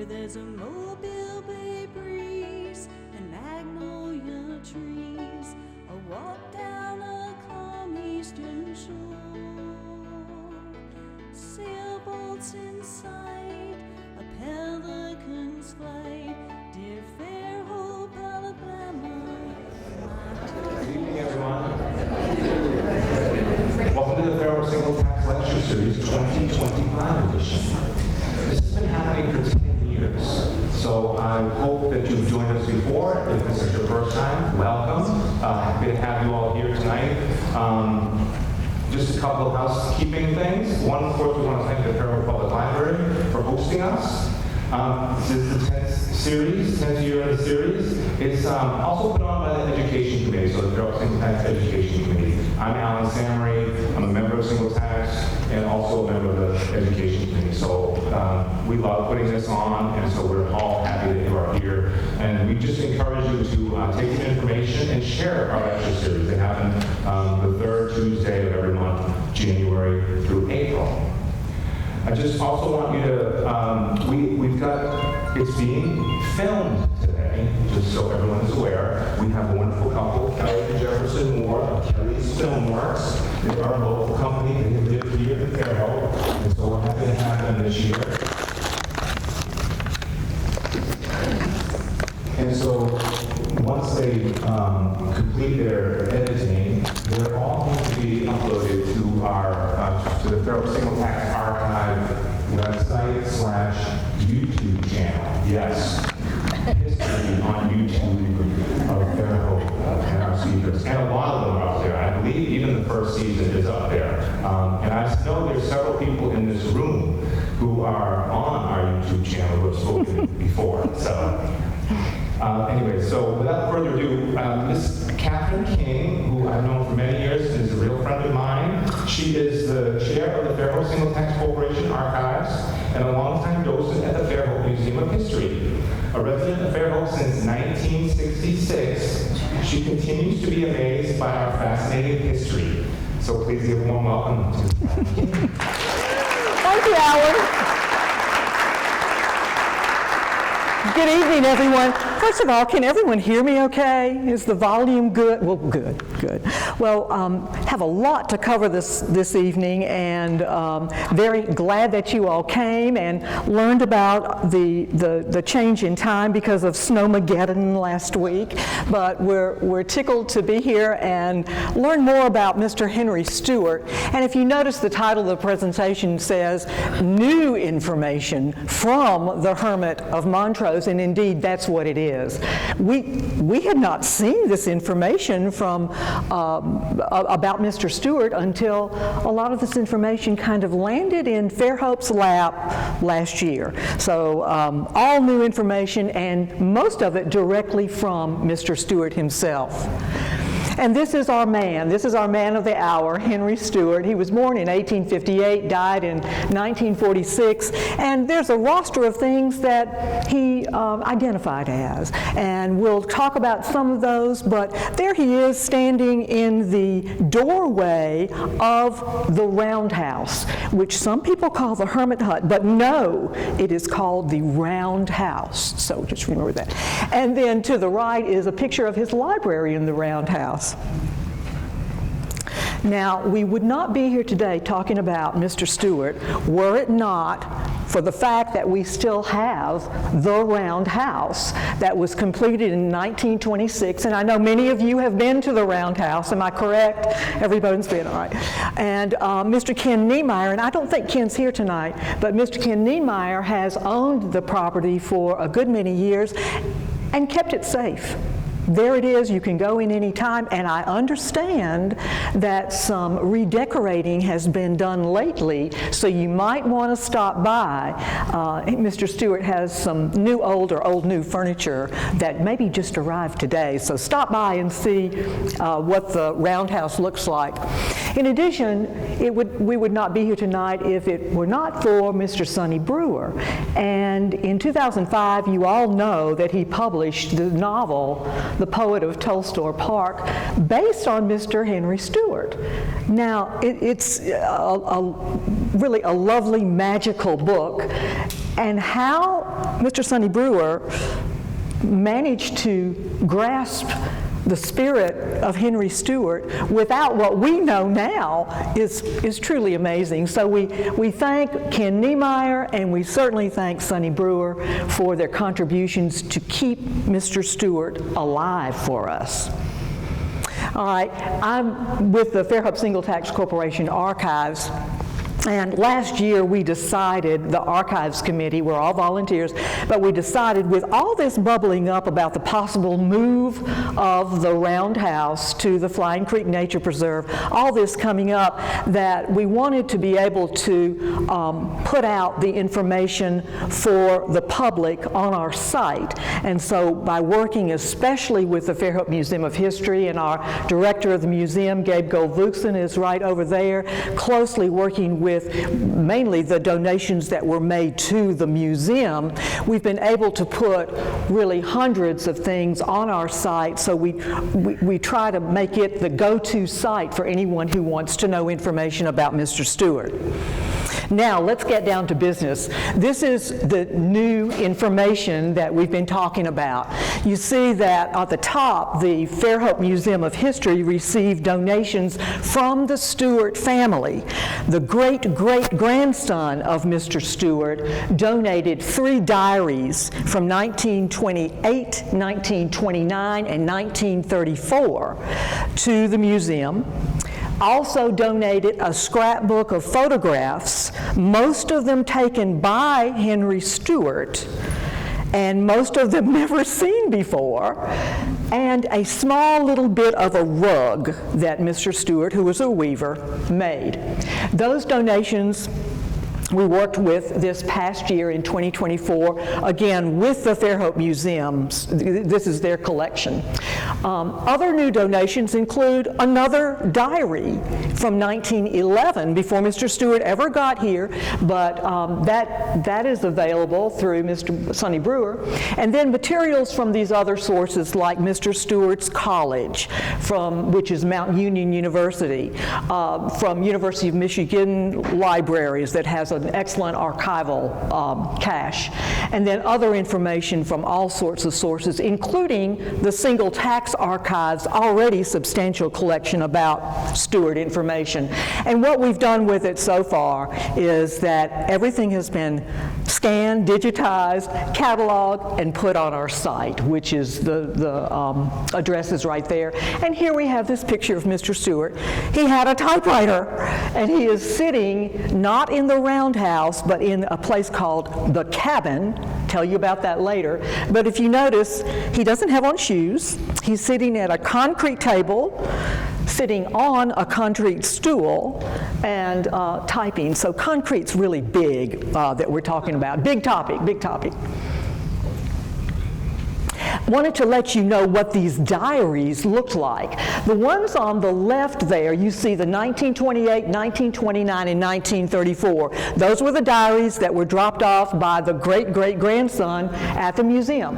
where there's a Mobile Bay breeze and magnolia trees, a walk down a calm eastern shore, sailboats in sight, a pelican's flight, dear Fairhope, Alabama. Good evening, everyone. Welcome to the Fairhope Single Tax Lecture Series 2025 edition. This has been happening for 10 years, so I hope that you've joined us before. If this is your first time, welcome. Happy to have you all here tonight. Just a couple of housekeeping things. One, of course, we want to thank the Fairhope Public Library for hosting us. This is the 10th year of the series. It's also put on by the Education Committee, so the Fairhope Single Tax Education Committee. I'm Alan Samory. I'm a member of Single Tax and also a member of the Education Committee. So we love putting this on, and so we're all happy that you are here. And we just encourage you to take the information and share our lecture series. They happen the third Tuesday of every month, January through April. I just also want you to, it's being filmed today, just so everyone is aware. We have a wonderful couple, Kelly and Jefferson Moore of Kelly's Filmworks. They are a local company. They live here in Fairhope, and so we're happy to have them this year. And so once they complete their editing, they're all going to be uploaded to our to the Fairhope Single Tax Archive website / YouTube channel. Yes, history on YouTube of Fairhope and our speakers, and a lot of them are up there. I believe even the first season is up there. And I know there's several people in this room who are on our YouTube channel who have spoken before. So. Anyway, so without further ado, Miss Catherine King, who I've known for many years and is a real friend of mine. She is the chair of the Fairhope Single Tax Corporation Archives and a longtime docent at the Fairhope Museum of History. A resident of Fairhope since 1966, she continues to be amazed by our fascinating history. So please give a warm welcome to Catherine King. Thank you, Alan. Good evening, everyone. First of all, can everyone hear me okay? Is the volume good? Well, good. Well, have a lot to cover this evening, and very glad that you all came and learned about the change in time because of Snowmageddon last week. But we're tickled to be here and learn more about Mr. Henry Stuart. And if you notice, the title of the presentation says New Information from the Hermit of Montrose. And indeed, that's what it is. We had not seen this information from about Mr. Stuart until a lot of this information kind of landed in Fairhope's lap last year. So all new information, and most of it directly from Mr. Stuart himself. And this is our man. This is our man of the hour, Henry Stuart. He was born in 1858, died in 1946, and there's a roster of things that he identified as. And we'll talk about some of those, but there he is standing in the doorway of the Roundhouse, which some people call the Hermit Hut, but no, it is called the Roundhouse. So just remember that. And then to the right is a picture of his library in the Roundhouse. Now, we would not be here today talking about Mr. Stuart were it not for the fact that we still have the Roundhouse that was completed in 1926. And I know many of you have been to the Roundhouse. Am I correct? Everybody's been, all right. And Mr. Ken Niemeyer, and I don't think Ken's here tonight, but Mr. Ken Niemeyer has owned the property for a good many years and kept it safe. There it is, you can go in any time, and I understand that some redecorating has been done lately, so you might want to stop by. Mr. Stuart has some new old or old new furniture that maybe just arrived today, so stop by and see what the Roundhouse looks like. In addition, we would not be here tonight if it were not for Mr. Sonny Brewer. And in 2005, you all know that he published the novel, The Poet of Tolstoy Park, based on Mr. Henry Stuart. Now, it's really a lovely, magical book. and how Mr. Sonny Brewer managed to grasp the spirit of Henry Stuart without what we know now is truly amazing. So we thank Ken Niemeyer, and we certainly thank Sonny Brewer for their contributions to keep Mr. Stuart alive for us. All right, I'm with the Fairhope Single Tax Corporation Archives. And last year we decided, the Archives Committee, we're all volunteers, but we decided with all this bubbling up about the possible move of the Roundhouse to the Flying Creek Nature Preserve, all this coming up, that we wanted to be able to put out the information for the public on our site. And so by working especially with the Fairhope Museum of History, and our director of the museum, Gabe Gold-Vuxen, is right over there, closely working with mainly the donations that were made to the museum, we've been able to put really hundreds of things on our site, so we try to make it the go-to site for anyone who wants to know information about Mr. Stuart. Now, let's get down to business. This is the new information that we've been talking about. You see that at the top, the Fairhope Museum of History received donations from the Stuart family. The great-great-grandson of Mr. Stuart donated 3 diaries from 1928, 1929, and 1934 to the museum. Also donated a scrapbook of photographs, most of them taken by Henry Stuart, and most of them never seen before, and a small little bit of a rug that Mr. Stuart, who was a weaver, made. Those donations we worked with this past year in 2024, again with the Fairhope Museums. This is their collection. Other new donations include another diary from 1911, before Mr. Stuart ever got here, but that is available through Mr. Sonny Brewer. And then materials from these other sources, like Mr. Stuart's college, which is Mount Union University, from University of Michigan libraries that has an excellent archival cache, and then other information from all sorts of sources, including the Single Tax Archive's already substantial collection about Stuart information. And what we've done with it so far is that everything has been scanned, digitized, cataloged, and put on our site, which is the address is right there. And here we have this picture of Mr. Stuart. He had a typewriter, and he is sitting not in the Roundhouse, but in a place called the Cabin. Tell you about that later. But if you notice, he doesn't have on shoes. He's sitting at a concrete table, sitting on a concrete stool, and typing. So concrete's really big that we're talking about. Big topic, big topic. Wanted to let you know what these diaries looked like. The ones on the left there, you see the 1928, 1929, and 1934. Those were the diaries that were dropped off by the great-great-grandson at the museum.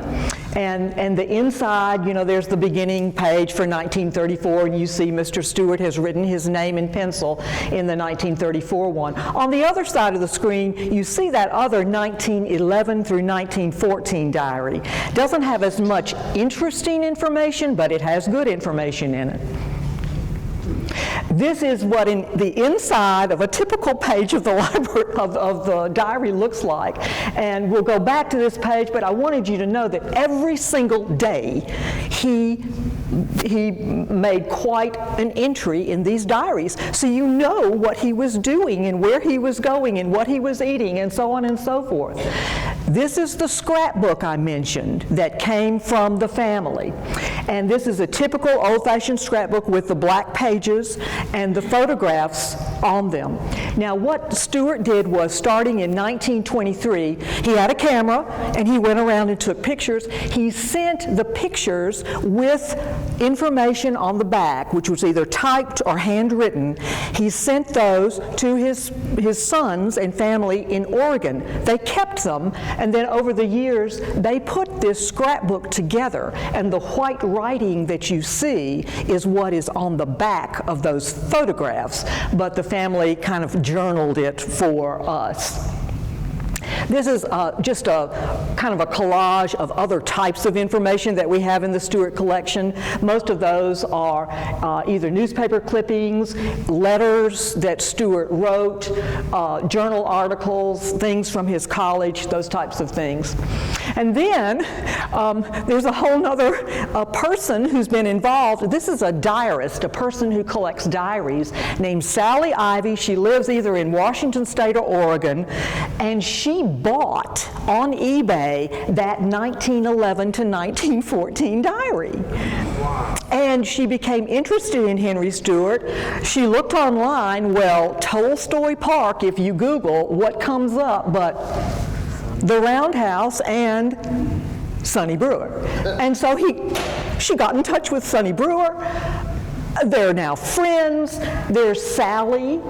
And the inside, you know, there's the beginning page for 1934, and you see Mr. Stuart has written his name in pencil in the 1934 one. On the other side of the screen, you see that other 1911 through 1914 diary. Doesn't have as much interesting information, but it has good information in it. This is what in the inside of a typical page of the library of the diary looks like. And we'll go back to this page, but I wanted you to know that every single day he made quite an entry in these diaries, so you know what he was doing and where he was going and what he was eating and so on and so forth. This is the scrapbook I mentioned that came from the family. And this is a typical old-fashioned scrapbook with the black pages and the photographs on them. Now, what Stuart did was, starting in 1923, he had a camera and he went around and took pictures. He sent the pictures with information on the back, which was either typed or handwritten. He sent those to his sons and family in Oregon. They kept them, and then over the years, they put this scrapbook together, and the white writing that you see is what is on the back of those photographs, but the family kind of journaled it for us. This is just a kind of a collage of other types of information that we have in the Stuart collection. Most of those are either newspaper clippings, letters that Stuart wrote, journal articles, things from his college, those types of things. And then there's a whole nother person who's been involved. This is a diarist, a person who collects diaries, named Sally Ivy. She lives either in Washington State or Oregon, and she bought on eBay that 1911 to 1914 diary. Wow. And she became interested in Henry Stuart. She looked online. Well, Tolstoy Park, if you Google, what comes up but the Roundhouse and Sonny Brewer. And so she got in touch with Sonny Brewer. They're now friends. There's Sally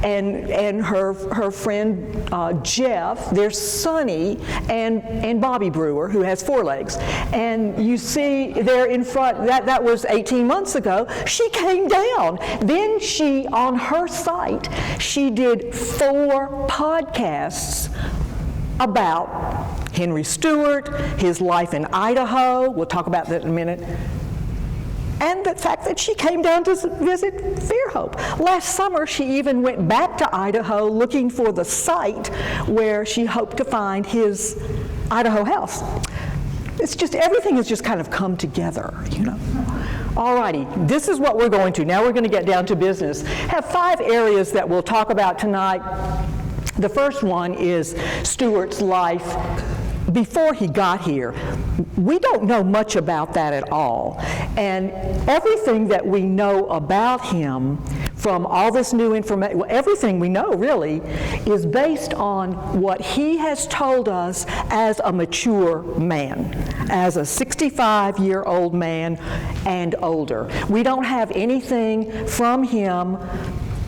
and her friend Jeff. There's Sonny and Bobby Brewer, who has 4 legs. And you see there in front, that was 18 months ago. She came down. Then she, on her site, she did 4 podcasts about Henry Stuart, his life in Idaho. We'll talk about that in a minute. And the fact that she came down to visit Fairhope. Last summer, she even went back to Idaho looking for the site where she hoped to find his Idaho house. It's just, everything has just kind of come together, you know. All righty, this is what we're going to. Now we're going to get down to business. Have 5 areas that we'll talk about tonight. The first one is Stuart's life before he got here. We don't know much about that at all. And everything that we know about him from all this new information, well, everything we know really, is based on what he has told us as a mature man, as a 65-year-old man and older. We don't have anything from him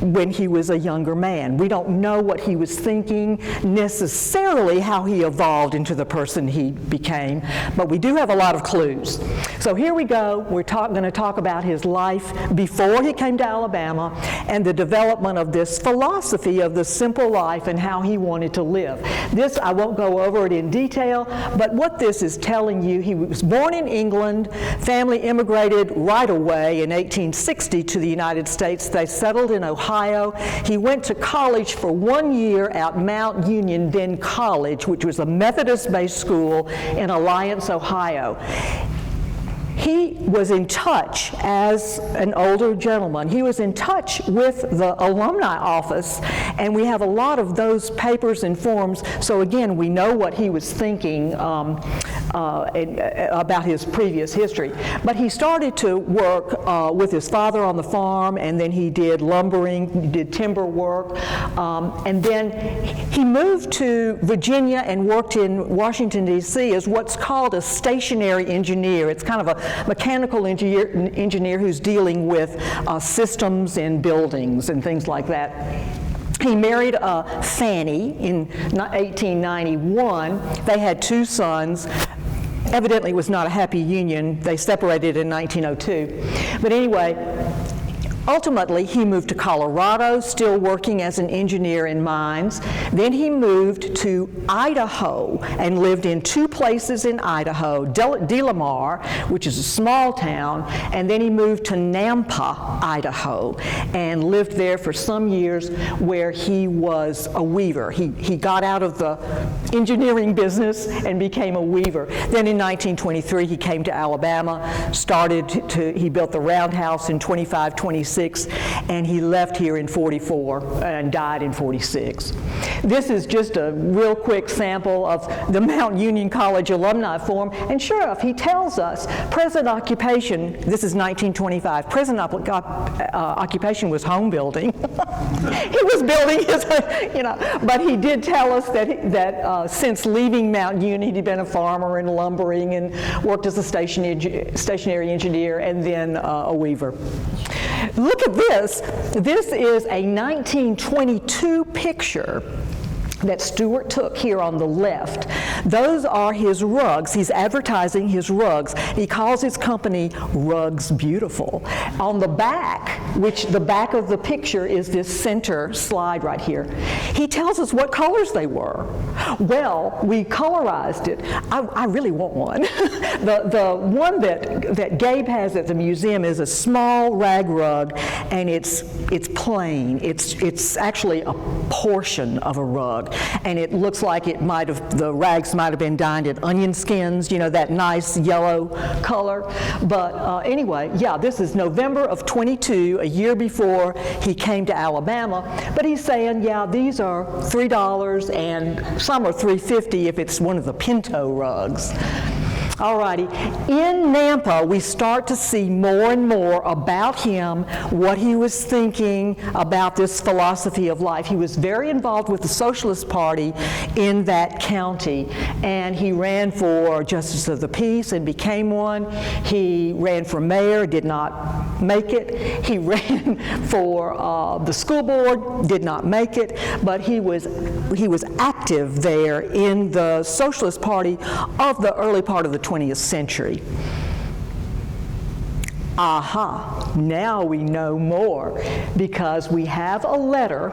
when he was a younger man. We don't know what he was thinking, necessarily how he evolved into the person he became, but we do have a lot of clues. So here we go. We're going to talk about his life before he came to Alabama and the development of this philosophy of the simple life and how he wanted to live. This, I won't go over it in detail, but what this is telling you, he was born in England, family immigrated right away in 1860 to the United States. They settled in Ohio. He went to college for 1 year at Mount Union, then college, which was a Methodist-based school in Alliance, Ohio. He was in touch, as an older gentleman, he was in touch with the alumni office, and we have a lot of those papers and forms, so again, we know what he was thinking about his previous history. But he started to work with his father on the farm, and then he did lumbering, he did timber work, and then he moved to Virginia and worked in Washington, D.C. as what's called a stationary engineer. It's kind of a mechanical engineer who's dealing with systems in buildings and things like that. He married Fanny in 1891. They had 2 sons. Evidently, it was not a happy union. They separated in 1902. But anyway, ultimately, he moved to Colorado, still working as an engineer in mines. Then he moved to Idaho and lived in 2 places in Idaho, DeLamar, which is a small town, and then he moved to Nampa, Idaho, and lived there for some years where he was a weaver. He got out of the engineering business and became a weaver. Then in 1923, he came to Alabama, he built the Roundhouse in 25-26, and he left here in 44 and died in 46. This is just a real quick sample of the Mount Union College alumni form, and sure enough, he tells us present occupation, this is 1925, present occupation was home building. He was building his, but he did tell us that since leaving Mount Union, he'd been a farmer and lumbering and worked as a stationary engineer and then a weaver. Look at this. This is a 1922 picture that Stuart took here on the left, those are his rugs. He's advertising his rugs. He calls his company Rugs Beautiful. On the back, which the back of the picture is this center slide right here, he tells us what colors they were. Well, we colorized it. I really want one. The one that Gabe has at the museum is a small rag rug, and it's plain. It's actually a portion of a rug. And it looks like the rags might have been dyed in onion skins, you know, that nice yellow color. But anyway, yeah, this is November of 22, a year before he came to Alabama. But he's saying, yeah, these are $3 and some are $3.50 if it's one of the Pinto rugs. Alrighty, in Nampa, we start to see more and more about him, what he was thinking about this philosophy of life. He was very involved with the Socialist Party in that county, and he ran for Justice of the Peace and became one. He ran for mayor, did not make it. He ran for the school board, did not make it, but he was active there in the Socialist Party of the early part of the 20th century. Aha, now we know more, because we have a letter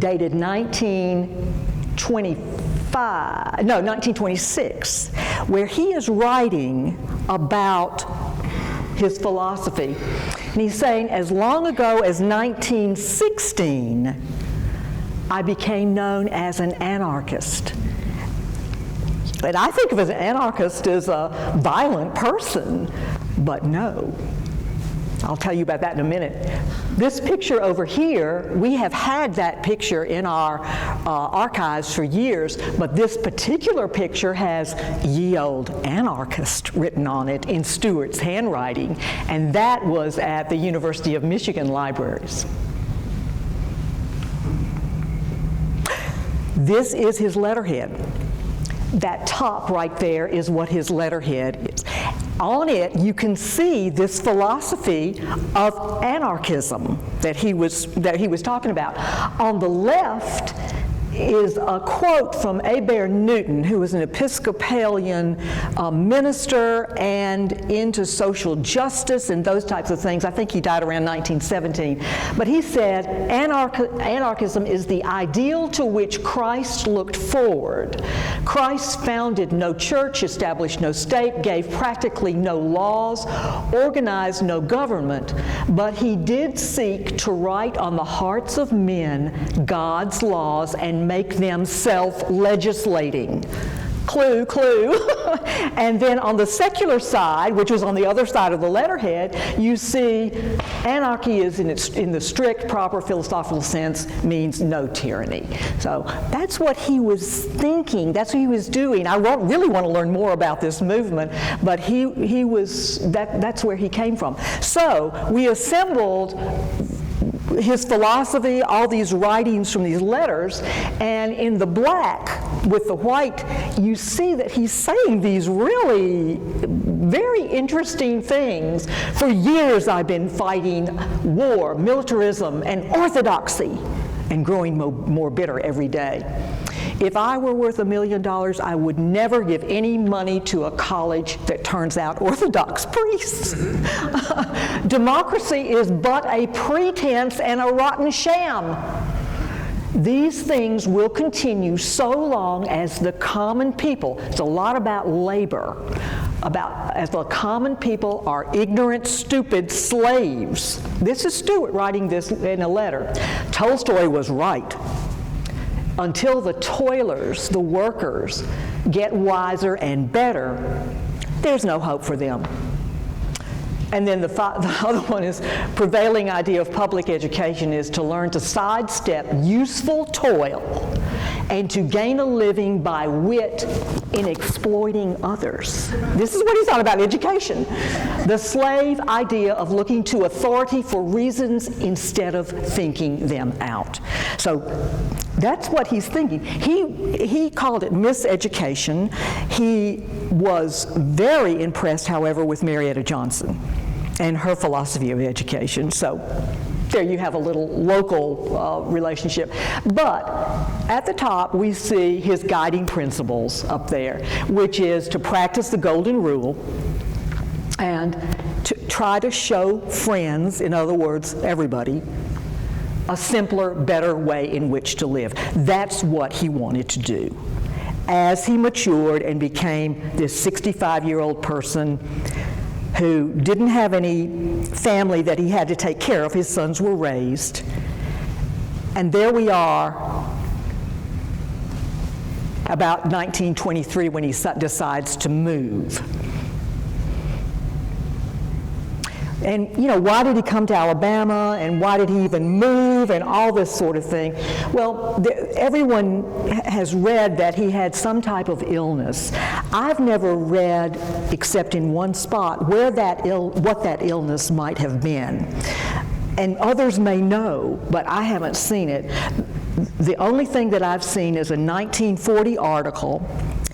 dated 1926, where he is writing about his philosophy. And he's saying, as long ago as 1916, I became known as an anarchist. And I think of an anarchist as a violent person, but no. I'll tell you about that in a minute. This picture over here, we have had that picture in our archives for years, but this particular picture has "Ye Old Anarchist" written on it in Stuart's handwriting, and that was at the University of Michigan libraries. This is his letterhead. That top right there is what his letterhead is. On it, you can see this philosophy of anarchism that he was talking about. On the left is a quote from Abare Newton, who was an Episcopalian minister and into social justice and those types of things. I think he died around 1917. But he said, anarchism is the ideal to which Christ looked forward. Christ founded no church, established no state, gave practically no laws, organized no government, but he did seek to write on the hearts of men God's laws and make them self-legislating. Clue, clue. And then on the secular side, which was on the other side of the letterhead, you see anarchy is in the strict, proper philosophical sense means no tyranny. So that's what he was thinking. That's what he was doing. I really want to learn more about this movement, but that's where he came from. So we assembled his philosophy, all these writings from these letters, and in the black with the white, you see that he's saying these really very interesting things. For years I've been fighting war, militarism, and orthodoxy, and growing more bitter every day. If I were worth $1 million, I would never give any money to a college that turns out Orthodox priests. Democracy is but a pretense and a rotten sham. These things will continue so long as the common people, it's a lot about labor, as the common people are ignorant, stupid slaves. This is Stuart writing this in a letter. Tolstoy was right. Until the toilers, the workers, get wiser and better, there's no hope for them. And then the other one is, prevailing idea of public education is to learn to sidestep useful toil and to gain a living by wit in exploiting others. This is what he's on about education. The slave idea of looking to authority for reasons instead of thinking them out. So that's what he's thinking. He called it miseducation. He was very impressed, however, with Marietta Johnson and her philosophy of education. So there you have a little local relationship. But at the top, we see his guiding principles up there, which is to practice the golden rule and to try to show friends, in other words, everybody, a simpler, better way in which to live. That's what he wanted to do. As he matured and became this 65-year-old person who didn't have any family that he had to take care of, his sons were raised, and there we are about 1923 when he decides to move. And, you know, why did he come to Alabama, and why did he even move, and all this sort of thing? Well, everyone has read that he had some type of illness. I've never read, except in one spot, where what that illness might have been. And others may know, but I haven't seen it. The only thing that I've seen is a 1940 article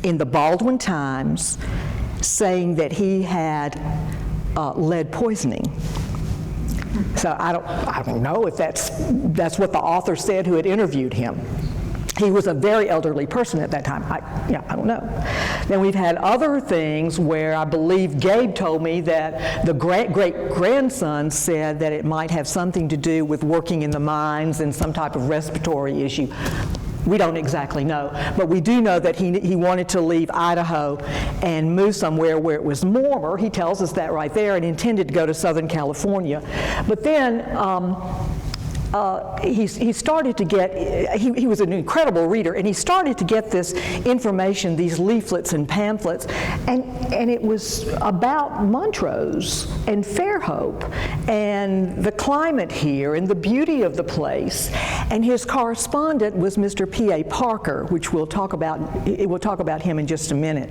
in the Baldwin Times saying that he had lead poisoning. So I don't know if that's what the author said who had interviewed him. He was a very elderly person at that time. I don't know. Then we've had other things where I believe Gabe told me that the great-grandson said that it might have something to do with working in the mines and some type of respiratory issue. We don't exactly know, but we do know that he wanted to leave Idaho and move somewhere where it was warmer. He tells us that right there, and intended to go to Southern California. But then he started to get, he was an incredible reader, and he started to get this information, these leaflets and pamphlets, and it was about Montrose and Fairhope and the climate here and the beauty of the place. And his correspondent was Mr. P.A. Parker, which we'll talk about him in just a minute.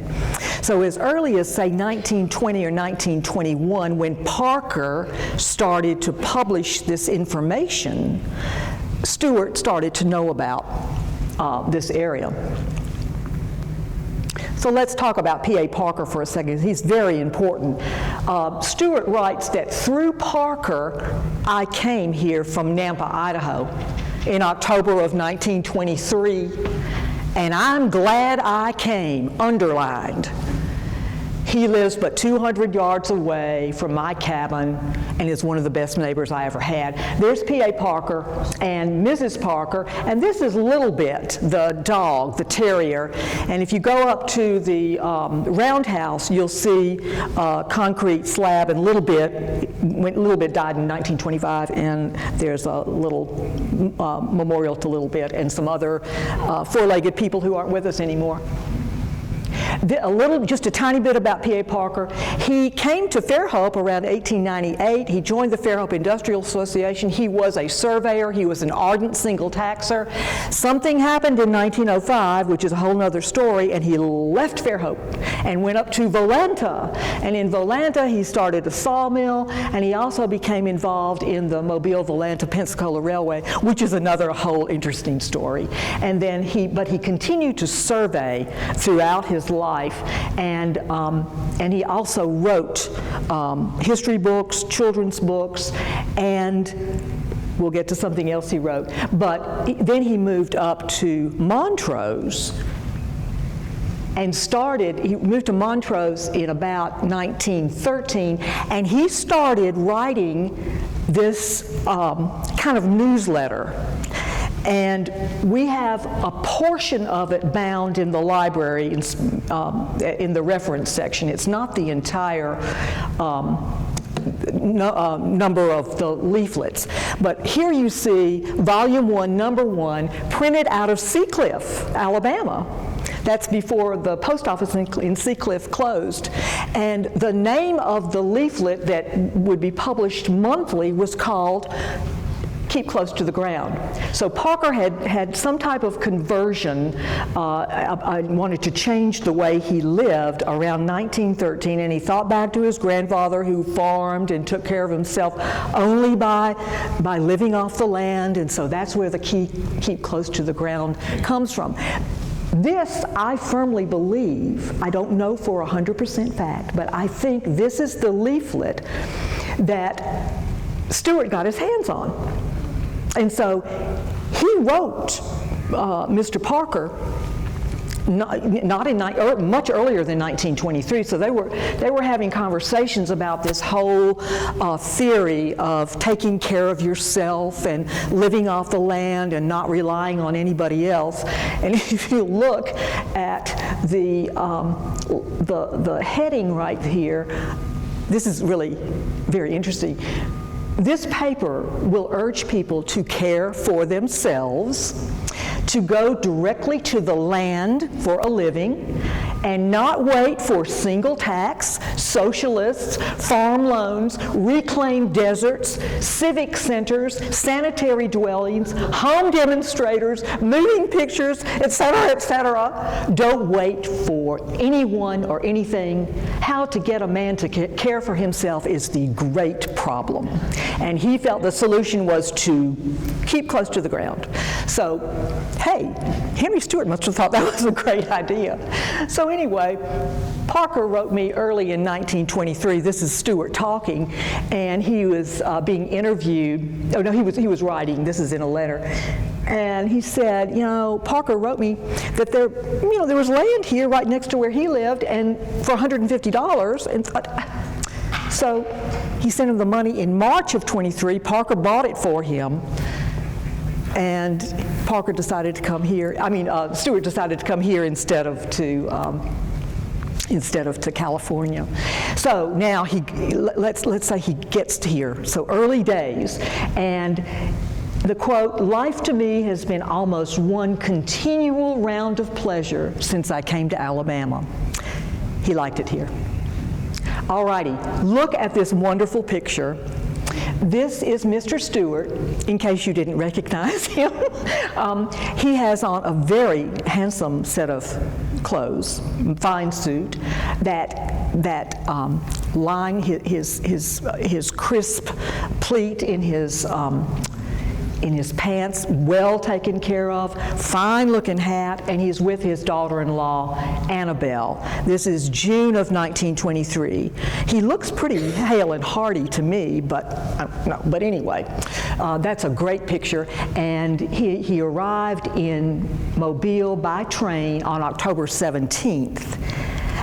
So as early as, say, 1920 or 1921, when Parker started to publish this information, Stuart started to know about this area. So let's talk about P.A. Parker for a second. He's very important. Stuart writes that through Parker, I came here from Nampa, Idaho, in October of 1923, and I'm glad I came, underlined. He lives but 200 yards away from my cabin and is one of the best neighbors I ever had. There's P.A. Parker and Mrs. Parker, and this is Little Bit, the dog, the terrier. And if you go up to the roundhouse, you'll see a concrete slab, and Little Bit died in 1925, and there's a little memorial to Little Bit and some other four-legged people who aren't with us anymore. Just a tiny bit about P.A. Parker. He came to Fairhope around 1898. He joined the Fairhope Industrial Association. He was a surveyor. He was an ardent single taxer. Something happened in 1905, which is a whole other story, and he left Fairhope and went up to Volanta. And in Volanta, he started a sawmill, and he also became involved in the Mobile-Volanta-Pensacola Railway, which is another whole interesting story. And then he continued to survey throughout his life, and he also wrote history books, children's books, and we'll get to something else he wrote. But then he moved up to Montrose and he moved to Montrose in about 1913, and he started writing this kind of newsletter. And we have a portion of it bound in the library in the reference section. It's not the entire number of the leaflets. But here you see Volume 1, Number 1, printed out of Seacliff, Alabama. That's before the post office in Seacliff closed. And the name of the leaflet that would be published monthly was called Keep Close to the Ground. So Parker had some type of conversion. I wanted to change the way he lived around 1913, and he thought back to his grandfather who farmed and took care of himself only by living off the land, and so that's where the keep close to the ground comes from. This, I firmly believe, I don't know for 100% fact, but I think this is the leaflet that Stuart got his hands on. And so he wrote Mr. Parker much earlier than 1923, so they were having conversations about this whole theory of taking care of yourself and living off the land and not relying on anybody else. And if you look at the heading right here, this is really very interesting. This paper will urge people to care for themselves, to go directly to the land for a living, and not wait for single tax, socialists, farm loans, reclaimed deserts, civic centers, sanitary dwellings, home demonstrators, moving pictures, etc., etc. Don't wait for anyone or anything. How to get a man to care for himself is the great problem. And he felt the solution was to keep close to the ground. So, hey, Henry Stuart must have thought that was a great idea. So anyway, Parker wrote me early in 1923. This is Stuart talking, and he was being interviewed. Oh no, he was writing. This is in a letter. And he said, you know, Parker wrote me that there was land here right next to where he lived, and for $150. And so he sent him the money in March of 23. Parker bought it for him. And Parker decided to come here. Stuart decided to come here instead of to California. So now let's say he gets to here. So early days, and the quote, "Life to me has been almost one continual round of pleasure since I came to Alabama." He liked it here. All righty, look at this wonderful picture. This is Mr. Stuart, in case you didn't recognize him. He has on a very handsome set of clothes, fine suit, that line his crisp pleat in his pants, well taken care of, fine looking hat, and he's with his daughter-in-law, Annabelle. This is June of 1923. He looks pretty hale and hearty to me, but anyway, that's a great picture. And he arrived in Mobile by train on October 17th.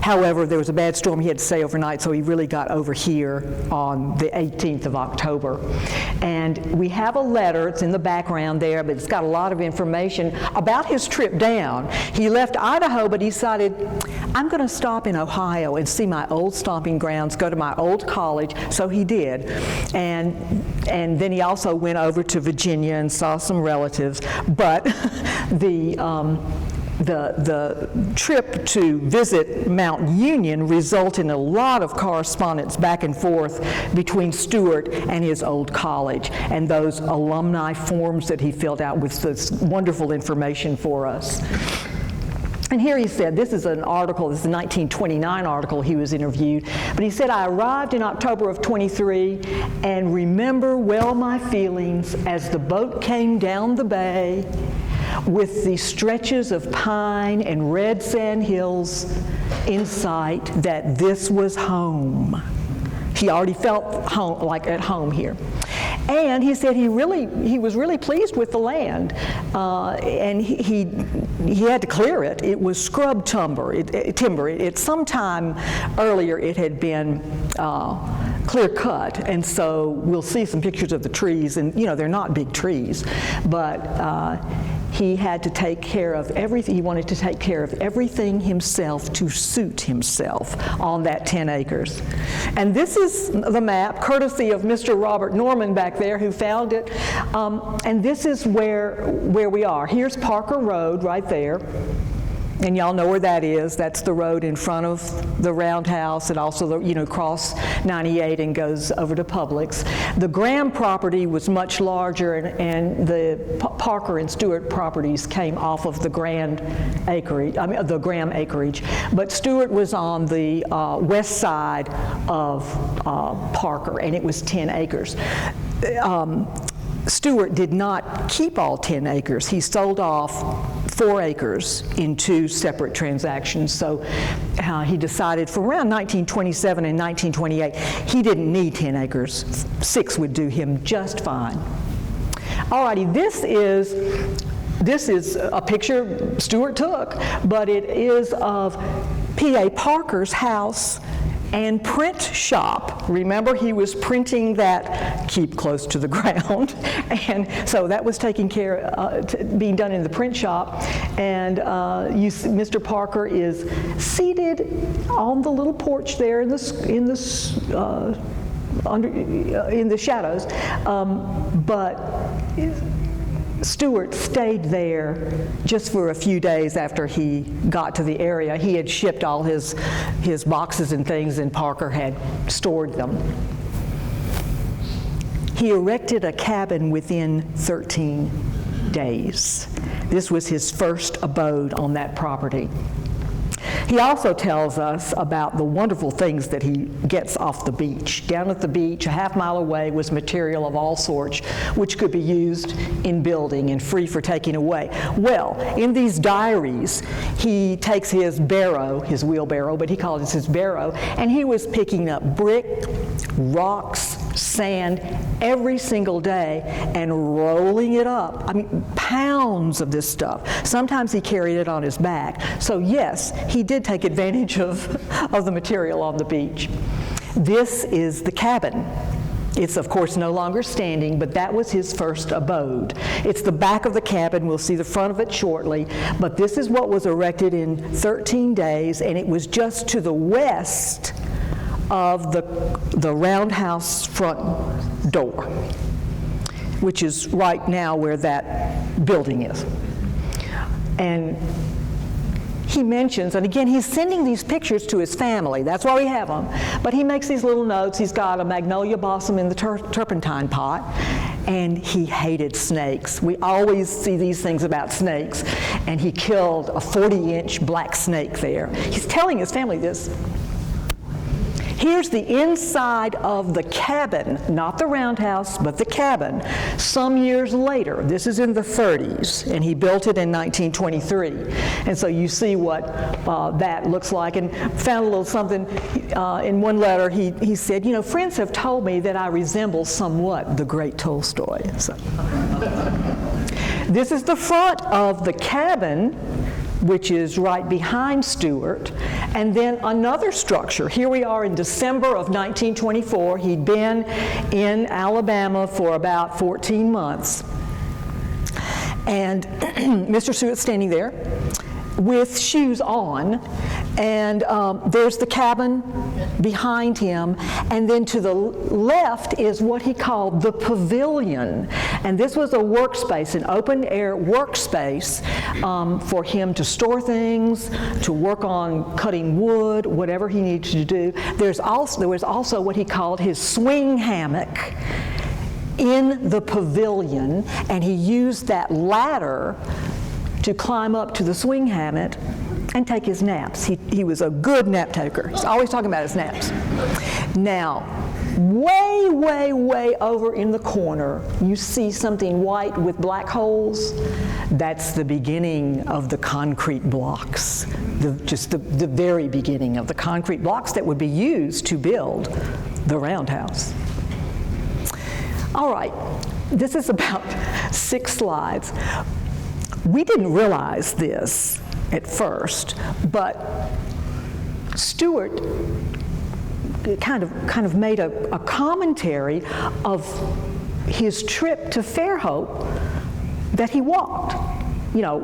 However, there was a bad storm. He had to stay overnight, so he really got over here on the 18th of October. And we have a letter. It's in the background there, but it's got a lot of information about his trip down. He left Idaho, but he decided, I'm going to stop in Ohio and see my old stomping grounds, go to my old college. So he did. And then he also went over to Virginia and saw some relatives. But the trip to visit Mount Union resulted in a lot of correspondence back and forth between Stuart and his old college, and those alumni forms that he filled out with this wonderful information for us. And here he said, this is an article, this is a 1929 article he was interviewed, but he said, I arrived in October of 23 and remember well my feelings as the boat came down the bay with the stretches of pine and red sand hills in sight, that this was home. He already felt home, like at home here. And he said he was really pleased with the land, and he had to clear it. It was scrub timber. Sometime earlier it had been clear cut, and so we'll see some pictures of the trees, and they're not big trees, but he had to take care of everything. He wanted to take care of everything himself to suit himself on that 10 acres. And this is the map, courtesy of Mr. Robert Norman back there, who found it. And this is where we are. Here's Parker Road right there. And y'all know where that is. That's the road in front of the Roundhouse, and also cross 98 and goes over to Publix. The Graham property was much larger, and the Parker and Stuart properties came off of the Graham acreage. But Stuart was on the west side of Parker, and it was 10 acres. Stuart did not keep all 10 acres. He sold off 4 acres in 2 separate transactions. So he decided for around 1927 and 1928, he didn't need 10 acres. 6 would do him just fine. Alrighty, this is a picture Stuart took, but it is of P.A. Parker's house and print shop. Remember, he was printing that, keep close to the ground, and so that was taking care, being done in the print shop, and Mr. Parker is seated on the little porch there in the shadows, but Stuart stayed there just for a few days after he got to the area. He had shipped all his boxes and things, and Parker had stored them. He erected a cabin within 13 days. This was his first abode on that property. He also tells us about the wonderful things that he gets off the beach. Down at the beach, a half-mile away, was material of all sorts, which could be used in building and free for taking away. Well, in these diaries, he takes his barrow, his wheelbarrow, but he calls it his barrow, and he was picking up brick, rocks, sand every single day and rolling it up. I mean, pounds of this stuff. Sometimes he carried it on his back. So yes, he did take advantage of the material on the beach. This is the cabin. It's of course no longer standing, but that was his first abode. It's the back of the cabin. We'll see the front of it shortly, but this is what was erected in 13 days, and it was just to the west of the roundhouse front door, which is right now where that building is. And he mentions, and again, he's sending these pictures to his family. That's why we have them. But he makes these little notes. He's got a magnolia blossom in the turpentine pot, and he hated snakes. We always see these things about snakes, and he killed a 40-inch black snake there. He's telling his family this. Here's the inside of the cabin, not the roundhouse, but the cabin. Some years later, this is in the 30s, and he built it in 1923. And so you see what that looks like, and found a little something in one letter. He said, you know, friends have told me that I resemble somewhat the great Tolstoy. So. This is the front of the cabin, which is right behind Stuart, and then another structure. Here we are in December of 1924. He'd been in Alabama for about 14 months. And Mr. Stewart's standing there with shoes on, and there's the cabin behind him, and then to the left is what he called the pavilion, and this was a workspace, an open-air workspace for him to store things, to work on cutting wood, whatever he needed to do. There was also what he called his swing hammock in the pavilion, and he used that ladder to climb up to the swing hammock and take his naps. He was a good nap taker. He's always talking about his naps. Now, way, way, way over in the corner, you see something white with black holes. That's the beginning of the concrete blocks, just the very beginning of the concrete blocks that would be used to build the roundhouse. All right, this is about 6 slides. We didn't realize this at first, but Stuart kind of made a commentary of his trip to Fairhope that he walked. You know,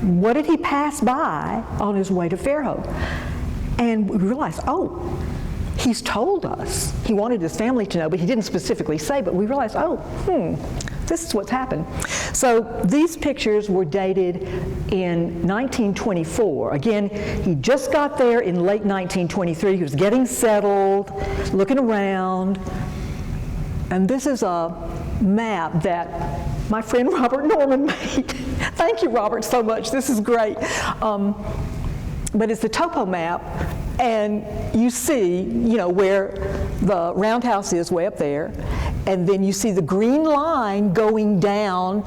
what did he pass by on his way to Fairhope? And we realized, oh, he's told us. He wanted his family to know, but he didn't specifically say, but we realized, this is what's happened. So these pictures were dated in 1924. Again, he just got there in late 1923. He was getting settled, looking around. And this is a map that my friend Robert Norman made. Thank you, Robert, so much. This is great. But it's a topo map, and you see, you know, where the roundhouse is way up there, and then you see the green line going down,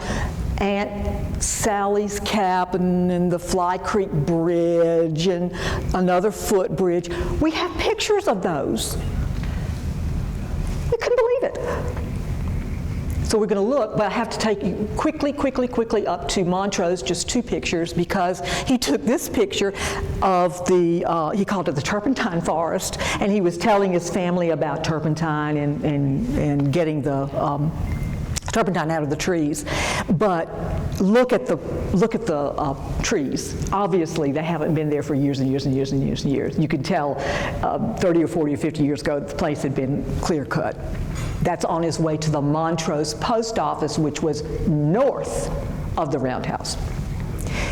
and Sally's Cabin and the Fly Creek Bridge and another footbridge. We have pictures of those. We couldn't believe it. So we're going to look, but I have to take you quickly up to Montrose, just 2 pictures, because he took this picture of the, he called it the turpentine forest, and he was telling his family about turpentine and getting the turpentine out of the trees. But look at the trees. Obviously, they haven't been there for years and years and years and years and years. You can tell 30 or 40 or 50 years ago, the place had been clear cut. That's on his way to the Montrose post office, which was north of the roundhouse.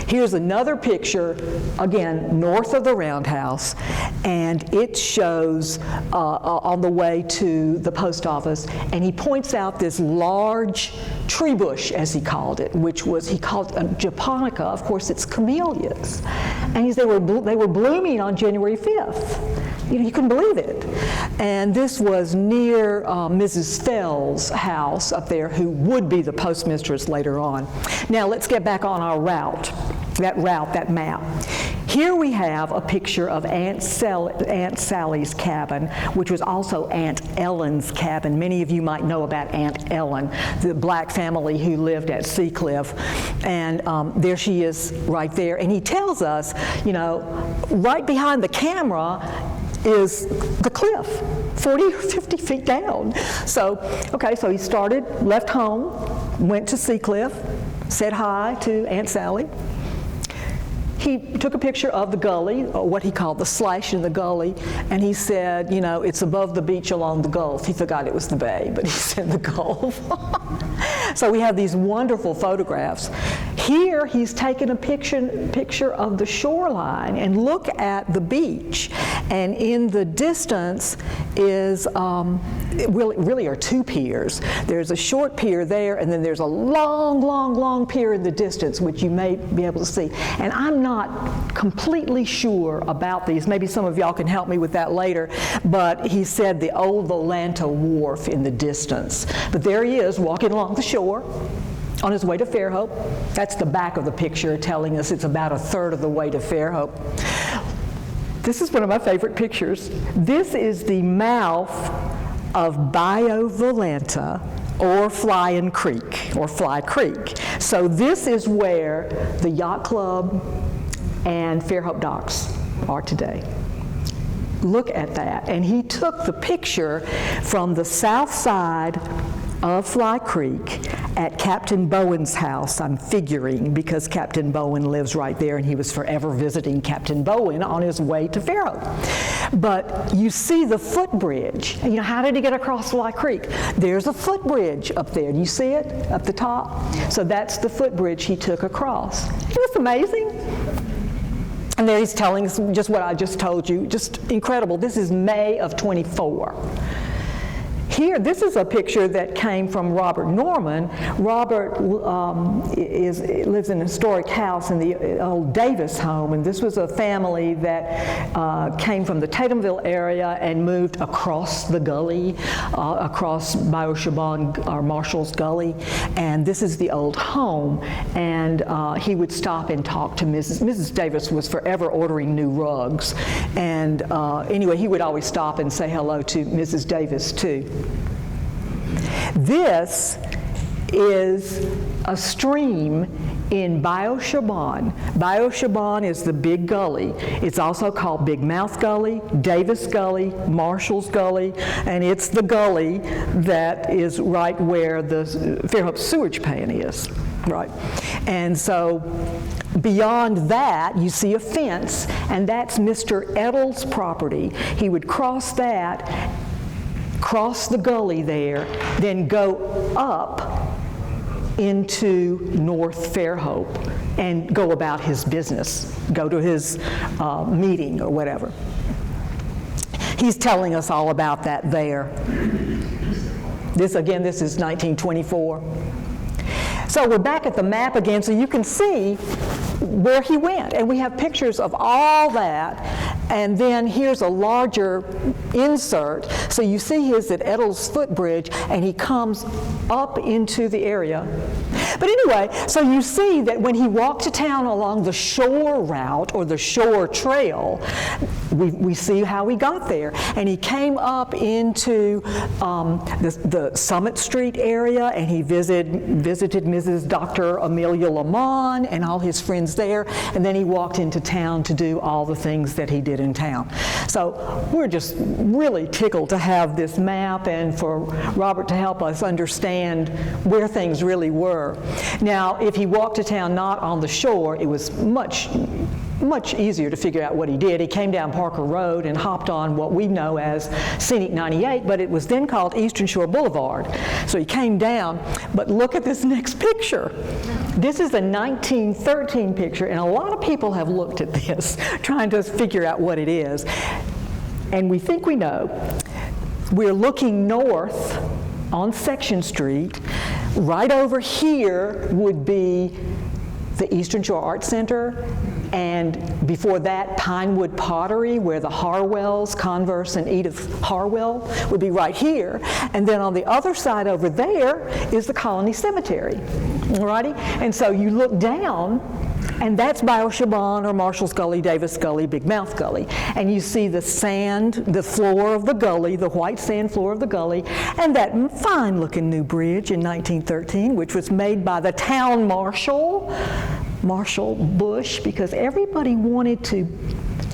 Here's another picture, again, north of the roundhouse, and it shows on the way to the post office, and he points out this large tree bush, as he called it, which was, he called japonica. Of course, it's camellias. And they were blooming on January 5th. You know, you couldn't believe it. And this was near Mrs. Fell's house up there, who would be the postmistress later on. Now, let's get back on our route, that map. Here we have a picture of Aunt Sally's cabin, which was also Aunt Ellen's cabin. Many of you might know about Aunt Ellen, the black family who lived at Seacliff. And there she is right there. And he tells us, you know, right behind the camera is the cliff, 40 or 50 feet down. So, okay, so he started, left home, went to Seacliff, said hi to Aunt Sally. He took a picture of the gully, or what he called the slash in the gully, and he said, you know, it's above the beach along the Gulf. He forgot it was the bay, but he said the Gulf. So we have these wonderful photographs. Here he's taken a picture of the shoreline, and look at the beach. And in the distance is, really are 2 piers. There's a short pier there, and then there's a long pier in the distance, which you may be able to see. And I'm not completely sure about these. Maybe some of y'all can help me with that later. But he said the old Volanta Wharf in the distance. But there he is, walking along the shore on his way to Fairhope. That's the back of the picture, telling us it's about 1/3 of the way to Fairhope. This is one of my favorite pictures. This is the mouth of Bayou Volanta, or Flying Creek, or Fly Creek. So this is where the yacht club and Fairhope docks are today. Look at that. And he took the picture from the south side of Fly Creek at Captain Bowen's house, I'm figuring, because Captain Bowen lives right there, and he was forever visiting Captain Bowen on his way to Fairhope. But you see the footbridge. You know, how did he get across Fly Creek? There's a footbridge up there. Do you see it up the top? So that's the footbridge he took across. Isn't this amazing? And there he's telling us just what I just told you. Just incredible. This is May of 24. Here, this is a picture that came from Robert Norman. Robert lives in a historic house in the old Davis home, and this was a family that came from the Tatumville area and moved across the gully, across Bayou Chabon, or Marshall's Gully, and this is the old home. And he would stop and talk to Mrs. Davis was forever ordering new rugs, and anyway, he would always stop and say hello to Mrs. Davis too. This is a stream in Bayou Chabon. Bayou Chabon is the big gully. It's also called Big Mouth Gully, Davis Gully, Marshall's Gully, and it's the gully that is right where the Fairhope sewage pan is, right? And so beyond that, you see a fence, and that's Mr. Eddle's property. He would cross that, cross the gully there, then go up into North Fairhope and go about his business, go to his meeting or whatever. He's telling us all about that there. This is 1924. So we're back at the map again, so you can see where he went. And we have pictures of all that. And then here's a larger insert. So you see his at Eddle's Footbridge, and he comes up into the area. But anyway, so you see that when he walked to town along the shore route or the shore trail, we see how he got there. And he came up into the Summit Street area, and he visited Mrs. Dr. Amelia Lamont and all his friends there, and then he walked into town to do all the things that he did in town. So we're just really tickled to have this map and for Robert to help us understand where things really were. Now, if he walked to town not on the shore, it was much easier to figure out what he did. He came down Parker Road and hopped on what we know as Scenic 98, but it was then called Eastern Shore Boulevard. So he came down, but look at this next picture. This is a 1913 picture, and a lot of people have looked at this, trying to figure out what it is. And we think we know. We're looking north on Section Street. Right over here would be the Eastern Shore Art Center, and before that, Pinewood Pottery, where the Harwells, Converse and Edith Harwell, would be right here. And then on the other side over there is the Colony Cemetery, alrighty? And so you look down, and that's Bio-Chabon or Marshall's Gully, Davis Gully, Big Mouth Gully. And you see the sand, the floor of the gully, the white sand floor of the gully, and that fine-looking new bridge in 1913, which was made by the town marshal, Marshall Bush, because everybody wanted to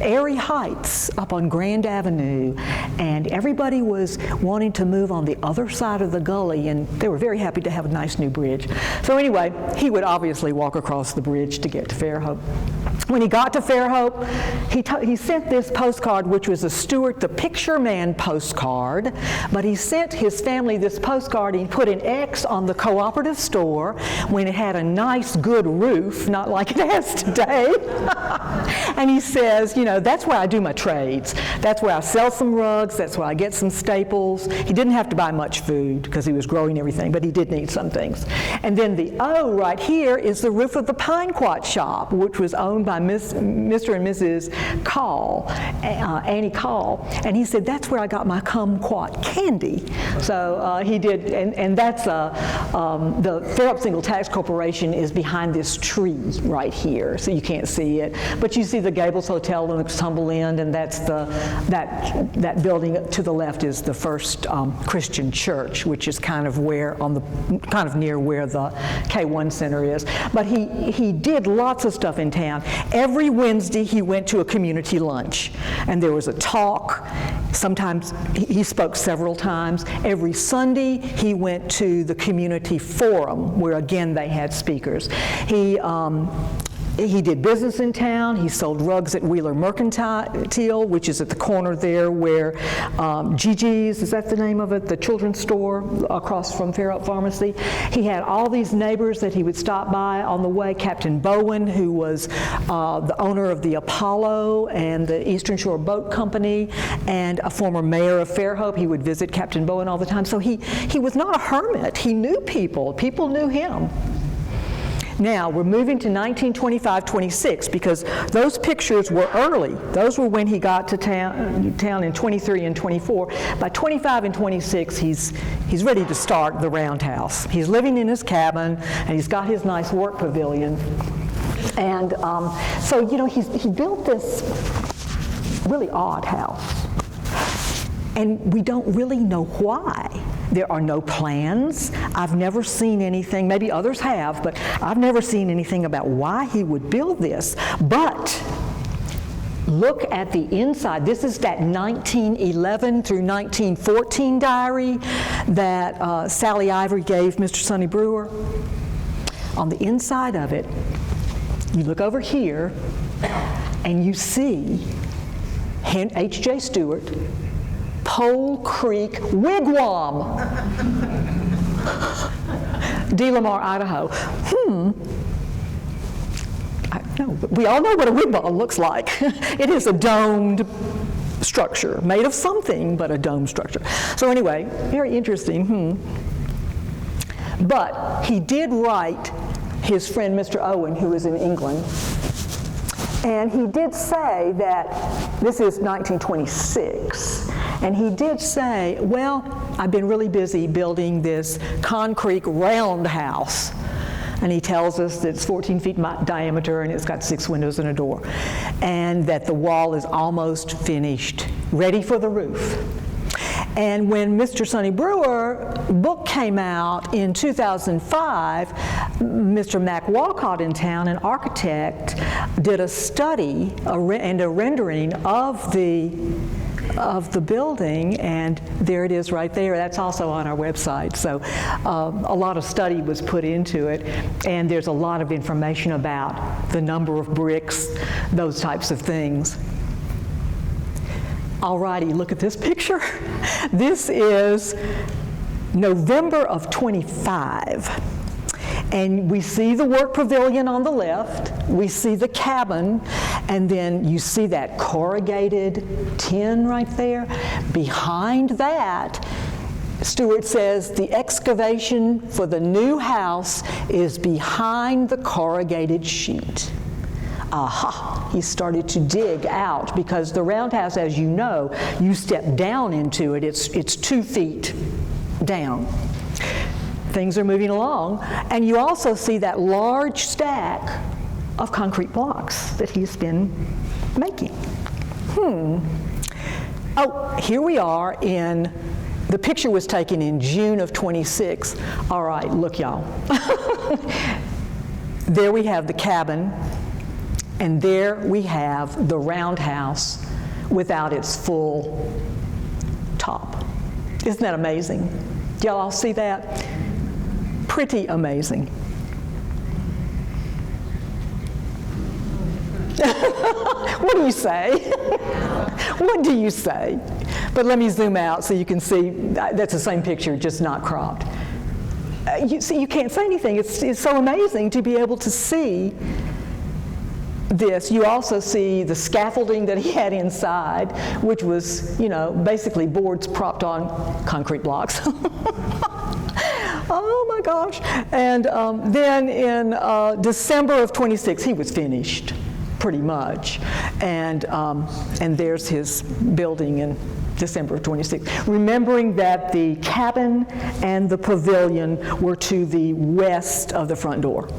Airy Heights up on Grand Avenue, and everybody was wanting to move on the other side of the gully, and they were very happy to have a nice new bridge. So anyway, he would obviously walk across the bridge to get to Fairhope. When he got to Fairhope, he sent this postcard, which was a Stuart the Picture Man postcard, but he sent his family this postcard. He put an X on the cooperative store when it had a nice, good roof, not like it has today. And he says, you know, that's where I do my trades. That's where I sell some rugs. That's where I get some staples. He didn't have to buy much food because he was growing everything, but he did need some things. And then the O right here is the roof of the Pine Quat shop, which was owned by Mr. and Mrs. Call, Annie Call. And he said, that's where I got my kumquat candy. So he did, and that's the Fairhope Single Tax Corporation is behind this tree right here, so you can't see it. But you see the Gables Hotel in the Tumble End, and that's that building to the left is the First Christian Church, which is kind of near where the K1 Center is. But he did lots of stuff in town. Every Wednesday he went to a community lunch, and there was a talk. Sometimes he spoke several times. Every Sunday he went to the community forum, where again they had speakers. He did business in town. He sold rugs at Wheeler Mercantile, which is at the corner there where Gigi's, is that the name of it? The children's store across from Fairhope Pharmacy. He had all these neighbors that he would stop by on the way. Captain Bowen, who was the owner of the Apollo and the Eastern Shore Boat Company, and a former mayor of Fairhope. He would visit Captain Bowen all the time. So he was not a hermit. He knew people. People knew him. Now, we're moving to 1925-26 because those pictures were early. Those were when he got to town in 23 and 24. By 25 and 26, he's ready to start the roundhouse. He's living in his cabin, and he's got his nice work pavilion. And so, you know, he built this really odd house. And we don't really know why. There are no plans. I've never seen anything, maybe others have, but I've never seen anything about why he would build this. But look at the inside. This is that 1911 through 1914 diary that Sally Ivory gave Mr. Sonny Brewer. On the inside of it, you look over here and you see H.J. Stuart, Pole Creek Wigwam, De La Mare, Idaho. We all know what a wigwam looks like. It is a domed structure, made of something, but a domed structure. So anyway, very interesting. But he did write his friend Mr. Owen, who was in England, and he did say that, this is 1926, and he did say, well, I've been really busy building this concrete roundhouse And he tells us that it's 14 feet diameter and it's got 6 windows and a door, and that the wall is almost finished, ready for the roof. And when Mr. Sonny Brewer's book came out in 2005, Mr. Mac Walcott in town, an architect, did a study and a rendering of the building, and there it is right there. That's also on our website. So a lot of study was put into it, and there's a lot of information about the number of bricks, those types of things. Alrighty, look at this picture. This is November of 25. And we see the work pavilion on the left, we see the cabin, and then you see that corrugated tin right there. Behind that, Stuart says the excavation for the new house is behind the corrugated sheet. Aha, he started to dig out, because the roundhouse, as you know, you step down into it, it's 2 feet down. Things are moving along, and you also see that large stack of concrete blocks that he's been making. Oh, here we are the picture was taken in June of 26. All right, look y'all. There we have the cabin, and there we have the roundhouse without its full top. Isn't that amazing? Y'all all see that? Pretty amazing. What do you say? What do you say? But let me zoom out so you can see that's the same picture, just not cropped. You see, you can't say anything. It's so amazing to be able to see this. You also see the scaffolding that he had inside, which was, basically boards propped on concrete blocks. Oh my gosh. And then in December of 26, he was finished, pretty much. And there's his building in December of 26. Remembering that the cabin and the pavilion were to the west of the front door.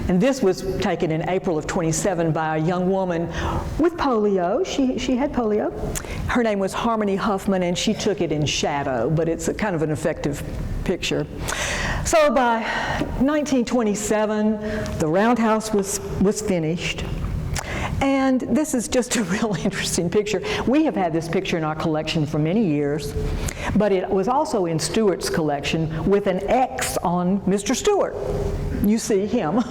And this was taken in April of 27 by a young woman with polio. She had polio. Her name was Harmony Huffman, and she took it in shadow, but it's a kind of an effective picture. So by 1927, the roundhouse was finished. And this is just a real interesting picture. We have had this picture in our collection for many years, but it was also in Stuart's collection with an X on Mr. Stuart. You see him.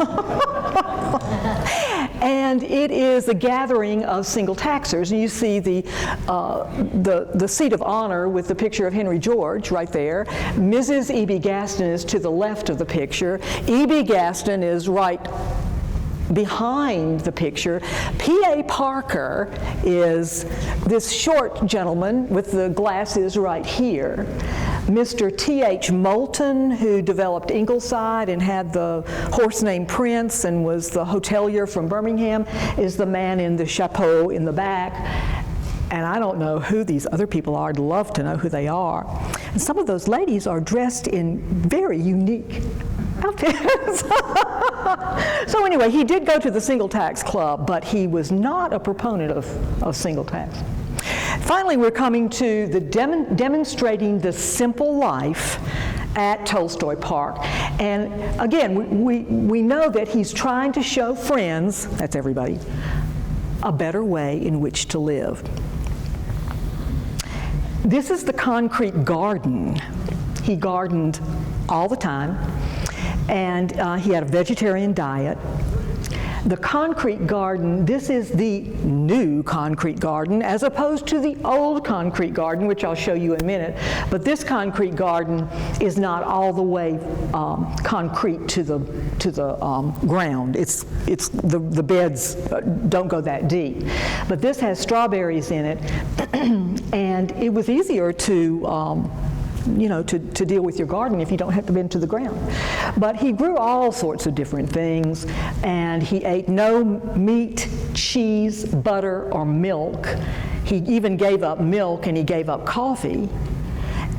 And it is a gathering of single taxers. And you see the seat of honor with the picture of Henry George right there. Mrs. E.B. Gaston is to the left of the picture. E.B. Gaston is right behind the picture. P.A. Parker is this short gentleman with the glasses right here. Mr. T.H. Moulton, who developed Ingleside and had the horse named Prince and was the hotelier from Birmingham, is the man in the chapeau in the back. And I don't know who these other people are. I'd love to know who they are. And some of those ladies are dressed in very unique outfits. So anyway, he did go to the Single Tax Club, but he was not a proponent of single tax. Finally, we're coming to the demonstrating the simple life at Tolstoy Park. And again, we know that he's trying to show friends, that's everybody, a better way in which to live. This is the concrete garden. He gardened all the time, and he had a vegetarian diet. The concrete garden, this is the new concrete garden as opposed to the old concrete garden, which I'll show you in a minute. But this concrete garden is not all the way concrete to the ground. It's the beds don't go that deep. But this has strawberries in it, and it was easier to to deal with your garden if you don't have to bend to the ground. But he grew all sorts of different things, and he ate no meat, cheese, butter, or milk. He even gave up milk, and he gave up coffee.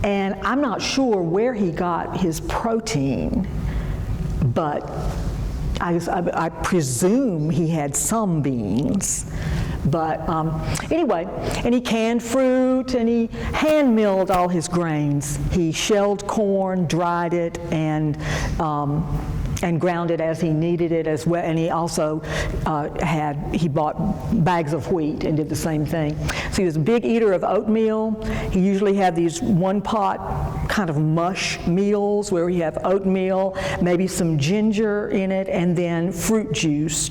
And I'm not sure where he got his protein, but I presume he had some beans. But anyway, and he canned fruit, and he hand milled all his grains. He shelled corn, dried it, and ground it as he needed it as well. And he also he bought bags of wheat and did the same thing. So he was a big eater of oatmeal. He usually had these one-pot kind of mush meals where we have oatmeal, maybe some ginger in it, and then fruit juice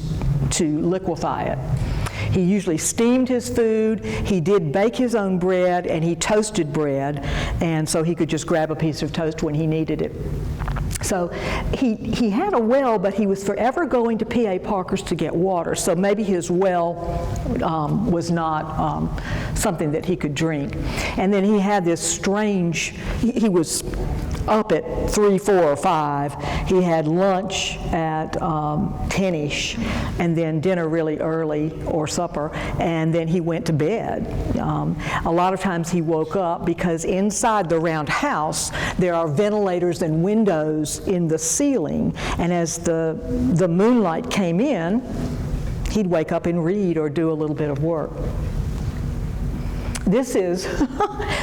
to liquefy it. He usually steamed his food, he did bake his own bread, and he toasted bread, and so he could just grab a piece of toast when he needed it. So he had a well, but he was forever going to P.A. Parker's to get water, so maybe his well was not something that he could drink. And then he had this strange, he was up at 3, 4, or 5. He had lunch at 10-ish, and then dinner really early, or supper, and then he went to bed. A lot of times he woke up because inside the round house there are ventilators and windows in the ceiling, and as the moonlight came in, he'd wake up and read or do a little bit of work. This is,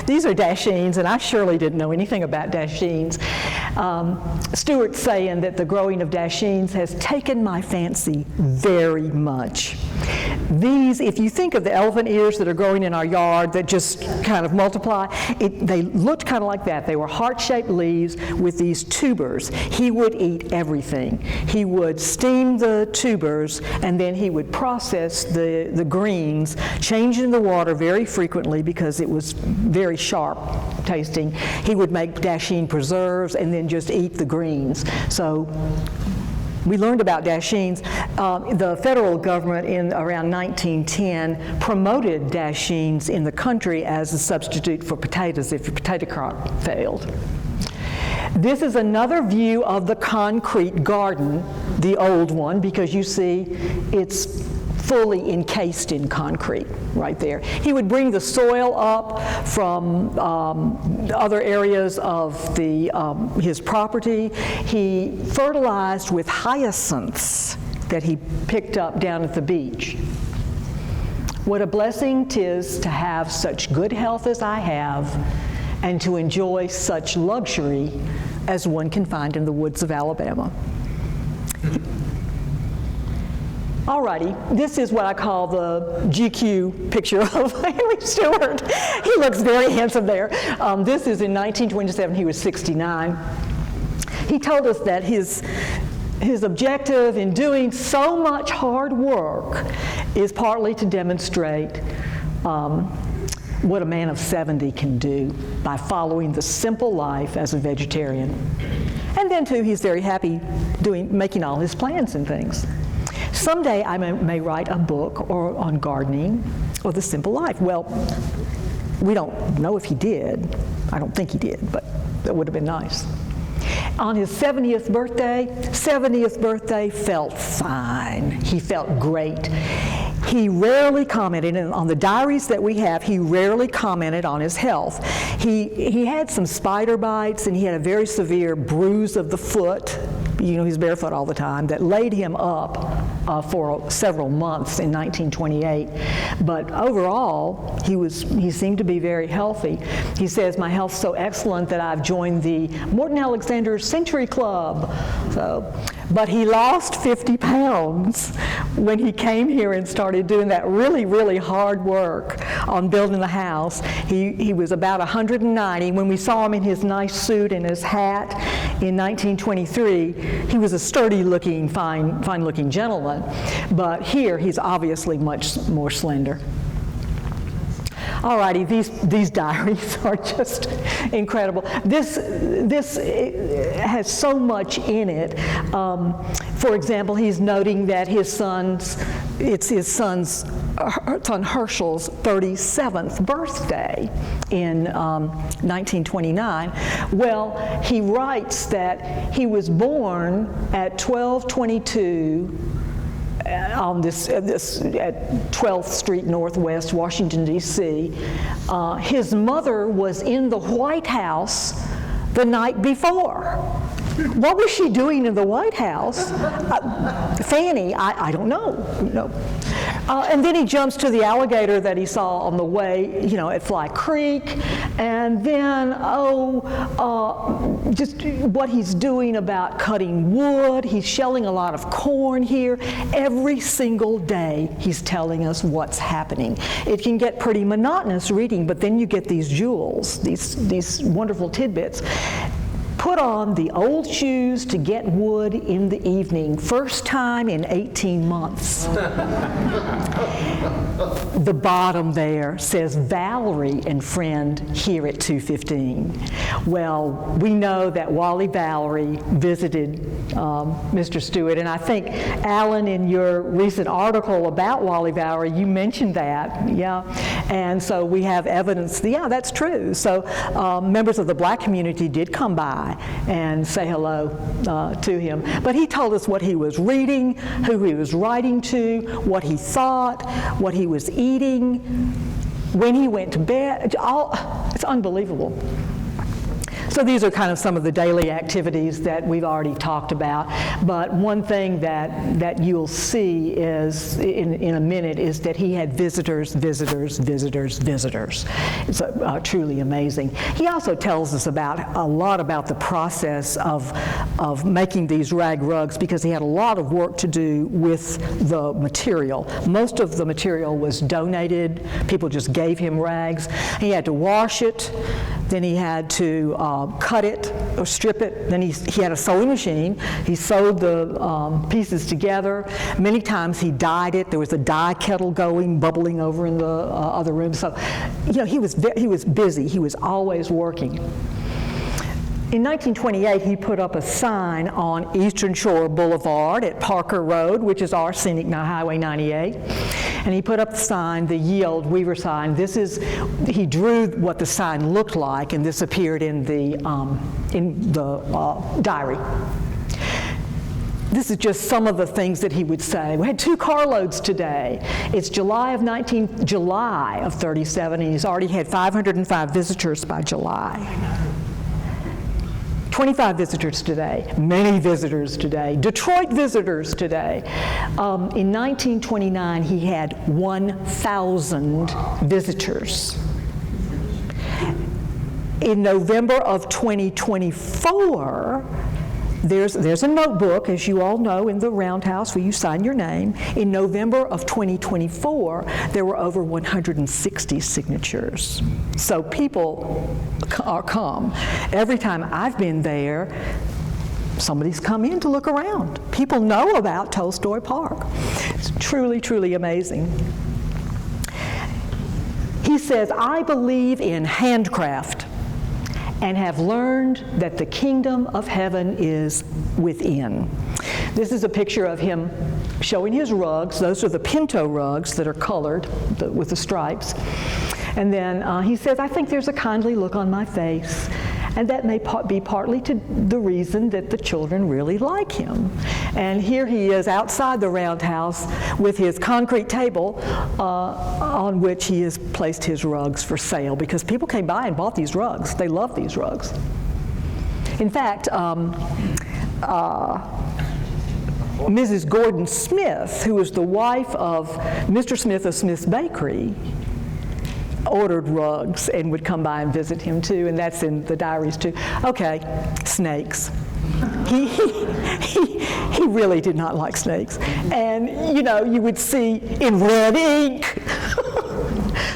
these are dashings, and I surely didn't know anything about dashings. Stuart's saying that the growing of dashings has taken my fancy very much. These, if you think of the elephant ears that are growing in our yard that just kind of multiply, they looked kind of like that. They were heart-shaped leaves with these tubers. He would eat everything. He would steam the tubers, and then he would process the greens, changing the water very frequently because it was very sharp tasting. He would make dasheen preserves and then just eat the greens. So we learned about dashings. The federal government in around 1910 promoted dashings in the country as a substitute for potatoes if your potato crop failed. This is another view of the concrete garden, the old one, because you see it's fully encased in concrete right there. He would bring the soil up from other areas of his property. He fertilized with hyacinths that he picked up down at the beach. What a blessing 'tis to have such good health as I have, and to enjoy such luxury as one can find in the woods of Alabama. Alrighty, this is what I call the GQ picture of Henry Stuart. He looks very handsome there. This is in 1927, he was 69. He told us that his objective in doing so much hard work is partly to demonstrate what a man of 70 can do by following the simple life as a vegetarian. And then too, he's very happy making all his plans and things. Someday I may write a book on gardening or the simple life. Well, we don't know if he did. I don't think he did, but that would have been nice. On his 70th birthday felt fine. He felt great. He rarely commented, and on the diaries that we have, he rarely commented on his health. He had some spider bites, and he had a very severe bruise of the foot. You know, he's barefoot all the time, that laid him up for several months in 1928. But overall, he seemed to be very healthy. He says, my health's so excellent that I've joined the Morton Alexander Century Club. But he lost 50 pounds when he came here and started doing that really, really hard work on building the house. He was about 190. When we saw him in his nice suit and his hat in 1923, he was a sturdy-looking, fine-looking gentleman. But here, he's obviously much more slender. Alrighty, these diaries are just incredible. This has so much in it. For example, he's noting that it's his son Herschel's 37th birthday in 1929. Well, he writes that he was born at 1222 on this at 12th Street Northwest, Washington, D.C. His mother was in the White House the night before. What was she doing in the White House? Fanny, I don't know. No. And then he jumps to the alligator that he saw on the way, at Fly Creek. And then, just what he's doing about cutting wood. He's shelling a lot of corn here. Every single day, he's telling us what's happening. It can get pretty monotonous reading, but then you get these jewels, these wonderful tidbits. Put on the old shoes to get wood in the evening. First time in 18 months. The bottom there says Valerie and friend here at 2:15. Well, we know that Wally Valerie visited Mr. Stuart, and I think, Alan, in your recent article about Wally Valerie, you mentioned that, yeah. And so we have evidence, yeah, that's true. So members of the black community did come by and say hello to him. But he told us what he was reading, who he was writing to, what he thought, what he was eating, when he went to bed. It's unbelievable. So these are kind of some of the daily activities that we've already talked about. But one thing that you'll see is in a minute is that he had visitors. It's truly amazing. He also tells us a lot about the process of making these rag rugs, because he had a lot of work to do with the material. Most of the material was donated. People just gave him rags. He had to wash it. Then he had to cut it or strip it. Then he had a sewing machine. He sewed the pieces together. Many times he dyed it. There was a dye kettle going, bubbling over in the other room. So, he was busy. He was always working. In 1928, he put up a sign on Eastern Shore Boulevard at Parker Road, which is our scenic Highway 98. And he put up the sign, the Ye Olde Weaver sign. He drew what the sign looked like, and this appeared in the diary. This is just some of the things that he would say. We had 2 carloads today. It's July of 37, and he's already had 505 visitors by July. 25 visitors today, many visitors today, Detroit visitors today. In 1929, he had 1,000 visitors. In November of 2024, there's a notebook, as you all know, in the Roundhouse where you sign your name. In November of 2024, there were over 160 signatures. So people come. Every time I've been there, somebody's come in to look around. People know about Tolstoy Park. It's truly, truly amazing. He says, I believe in handcraft and have learned that the kingdom of heaven is within. This is a picture of him showing his rugs. Those are the pinto rugs that are colored with the stripes. And then he says, I think there's a kindly look on my face, and that may be partly to the reason that the children really like him. And here he is outside the Roundhouse with his concrete table on which he has placed his rugs for sale, because people came by and bought these rugs. They love these rugs. In fact, Mrs. Gordon Smith, who was the wife of Mr. Smith of Smith's Bakery, ordered rugs and would come by and visit him too, and that's in the diaries too. Okay, snakes. He really did not like snakes. And you would see in red ink,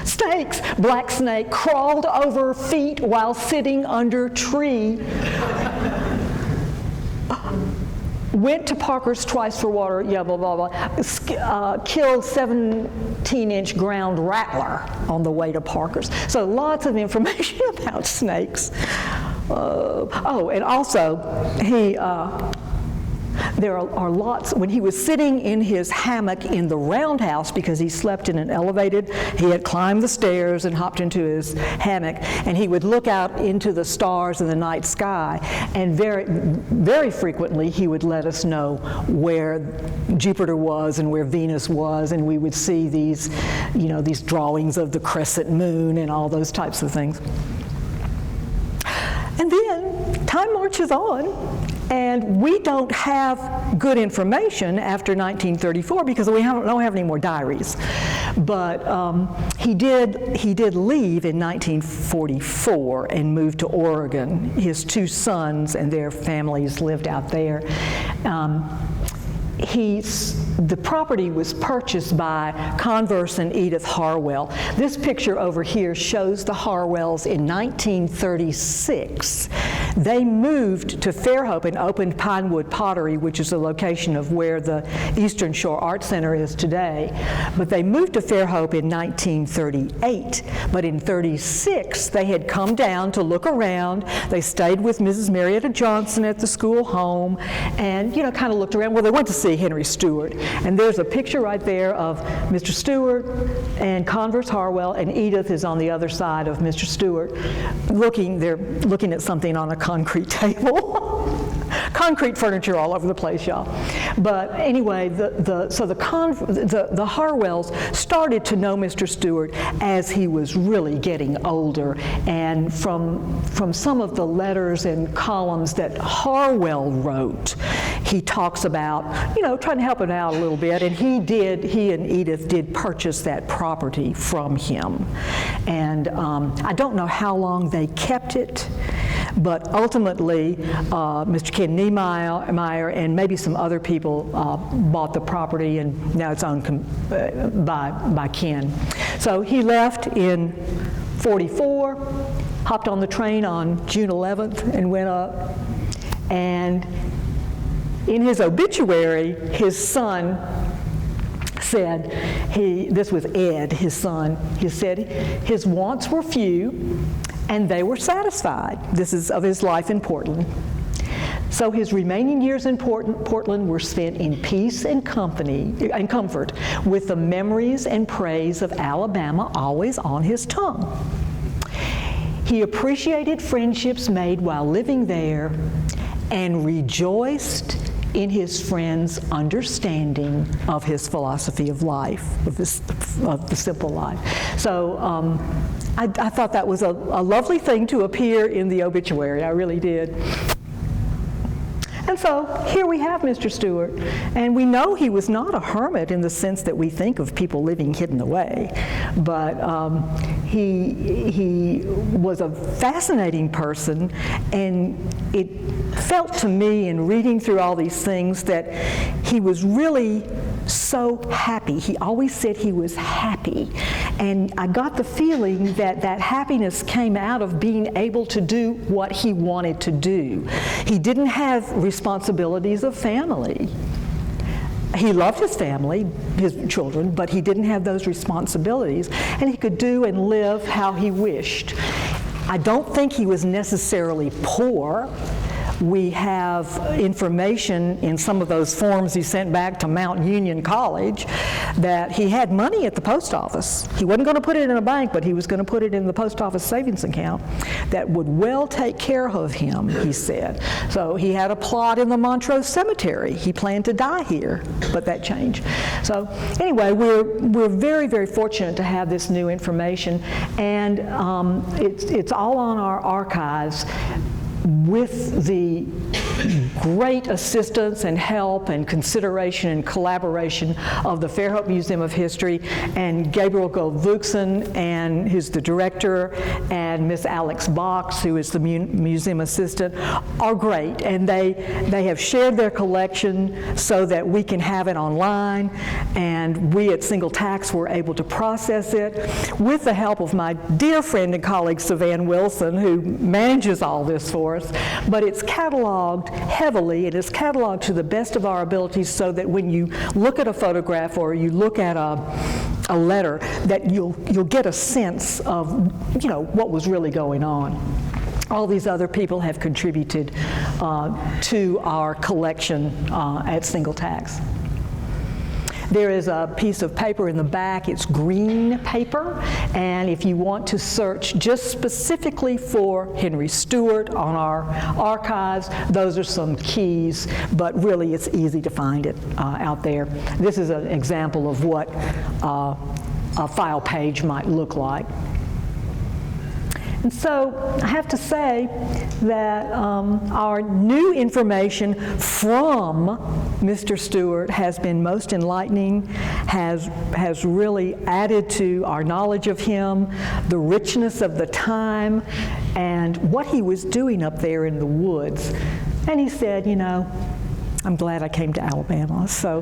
snakes. Black snake crawled over feet while sitting under tree. Went to Parker's twice for water, yeah, blah, blah, blah. Killed 17-inch ground rattler on the way to Parker's. So lots of information about snakes. And also, there are lots, when he was sitting in his hammock in the Roundhouse, because he slept in an elevated, he had climbed the stairs and hopped into his hammock, and he would look out into the stars in the night sky, and very, very frequently he would let us know where Jupiter was and where Venus was, and we would see these, these drawings of the crescent moon and all those types of things. And then time marches on, And we don't have good information after 1934 because we don't have any more diaries. But he did leave in 1944 and moved to Oregon. His two sons and their families lived out there. The property was purchased by Converse and Edith Harwell. This picture over here shows the Harwells in 1936. They moved to Fairhope and opened Pinewood Pottery, which is the location of where the Eastern Shore Art Center is today. But they moved to Fairhope in 1938. But in 36, they had come down to look around. They stayed with Mrs. Marietta Johnson at the school home and, kind of looked around. Well, they went to see Henry Stuart. And there's a picture right there of Mr. Stuart and Converse Harwell, and Edith is on the other side of Mr. Stuart. They're looking at something on a concrete table. Concrete furniture all over the place, y'all. But anyway, the Harwells started to know Mr. Stuart as he was really getting older, and from some of the letters and columns that Harwell wrote, he talks about, trying to help him out a little bit, and he and Edith did purchase that property from him. And I don't know how long they kept it, but ultimately, Mr. Ken Niemeyer and maybe some other people bought the property, and now it's owned by Ken. So he left in 44, hopped on the train on June 11th and went up. And in his obituary, his son said, this was Ed, his son, he said his wants were few and they were satisfied. This is of his life in Portland. So his remaining years in Portland were spent in peace and comfort, with the memories and praise of Alabama always on his tongue. He appreciated friendships made while living there and rejoiced in his friends' understanding of his philosophy of life, of the simple life. So I thought that was a lovely thing to appear in the obituary. I really did. And so here we have Mr. Stuart, and we know he was not a hermit in the sense that we think of people living hidden away, but he was a fascinating person, and it felt to me in reading through all these things that he was really so happy. He always said he was happy, and I got the feeling that that happiness came out of being able to do what he wanted to do. He didn't have responsibilities of family. He loved his family, his children, but he didn't have those responsibilities, and he could do and live how he wished. I don't think he was necessarily poor. We have information in some of those forms he sent back to Mount Union College that he had money at the post office. He wasn't going to put it in a bank, but he was going to put it in the post office savings account that would well take care of him, he said. So he had a plot in the Montrose cemetery. He planned to die here, but that changed. So anyway, we're very, very fortunate to have this new information, and it's all on our archives, with the great assistance and help and consideration and collaboration of the Fairhope Museum of History and Gabriel Gold-Vuxen, and who's the director, and Miss Alex Box, who is the museum assistant, are great. And they have shared their collection so that we can have it online, and we at Single Tax were able to process it with the help of my dear friend and colleague Savan Wilson, who manages all this for us. But it's cataloged heavily. It is cataloged to the best of our abilities, so that when you look at a photograph or you look at a letter, that you'll get a sense of what was really going on. All these other people have contributed to our collection at Single Tax. There is a piece of paper in the back. It's green paper, and if you want to search just specifically for Henry Stuart on our archives, those are some keys, but really it's easy to find it out there. This is an example of what a file page might look like. And so I have to say that our new information from Mr. Stuart has been most enlightening, has really added to our knowledge of him, the richness of the time, and what he was doing up there in the woods. And he said, you know, I'm glad I came to Alabama. So,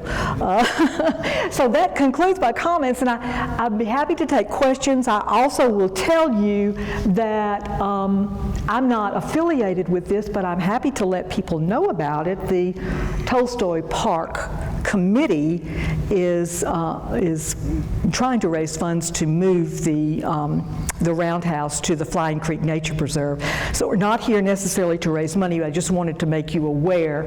so that concludes my comments, and I'd be happy to take questions. I also will tell you that I'm not affiliated with this, but I'm happy to let people know about it. The Tolstoy Park Committee is trying to raise funds to move the roundhouse to the Flying Creek Nature Preserve. So we're not here necessarily to raise money. I just wanted to make you aware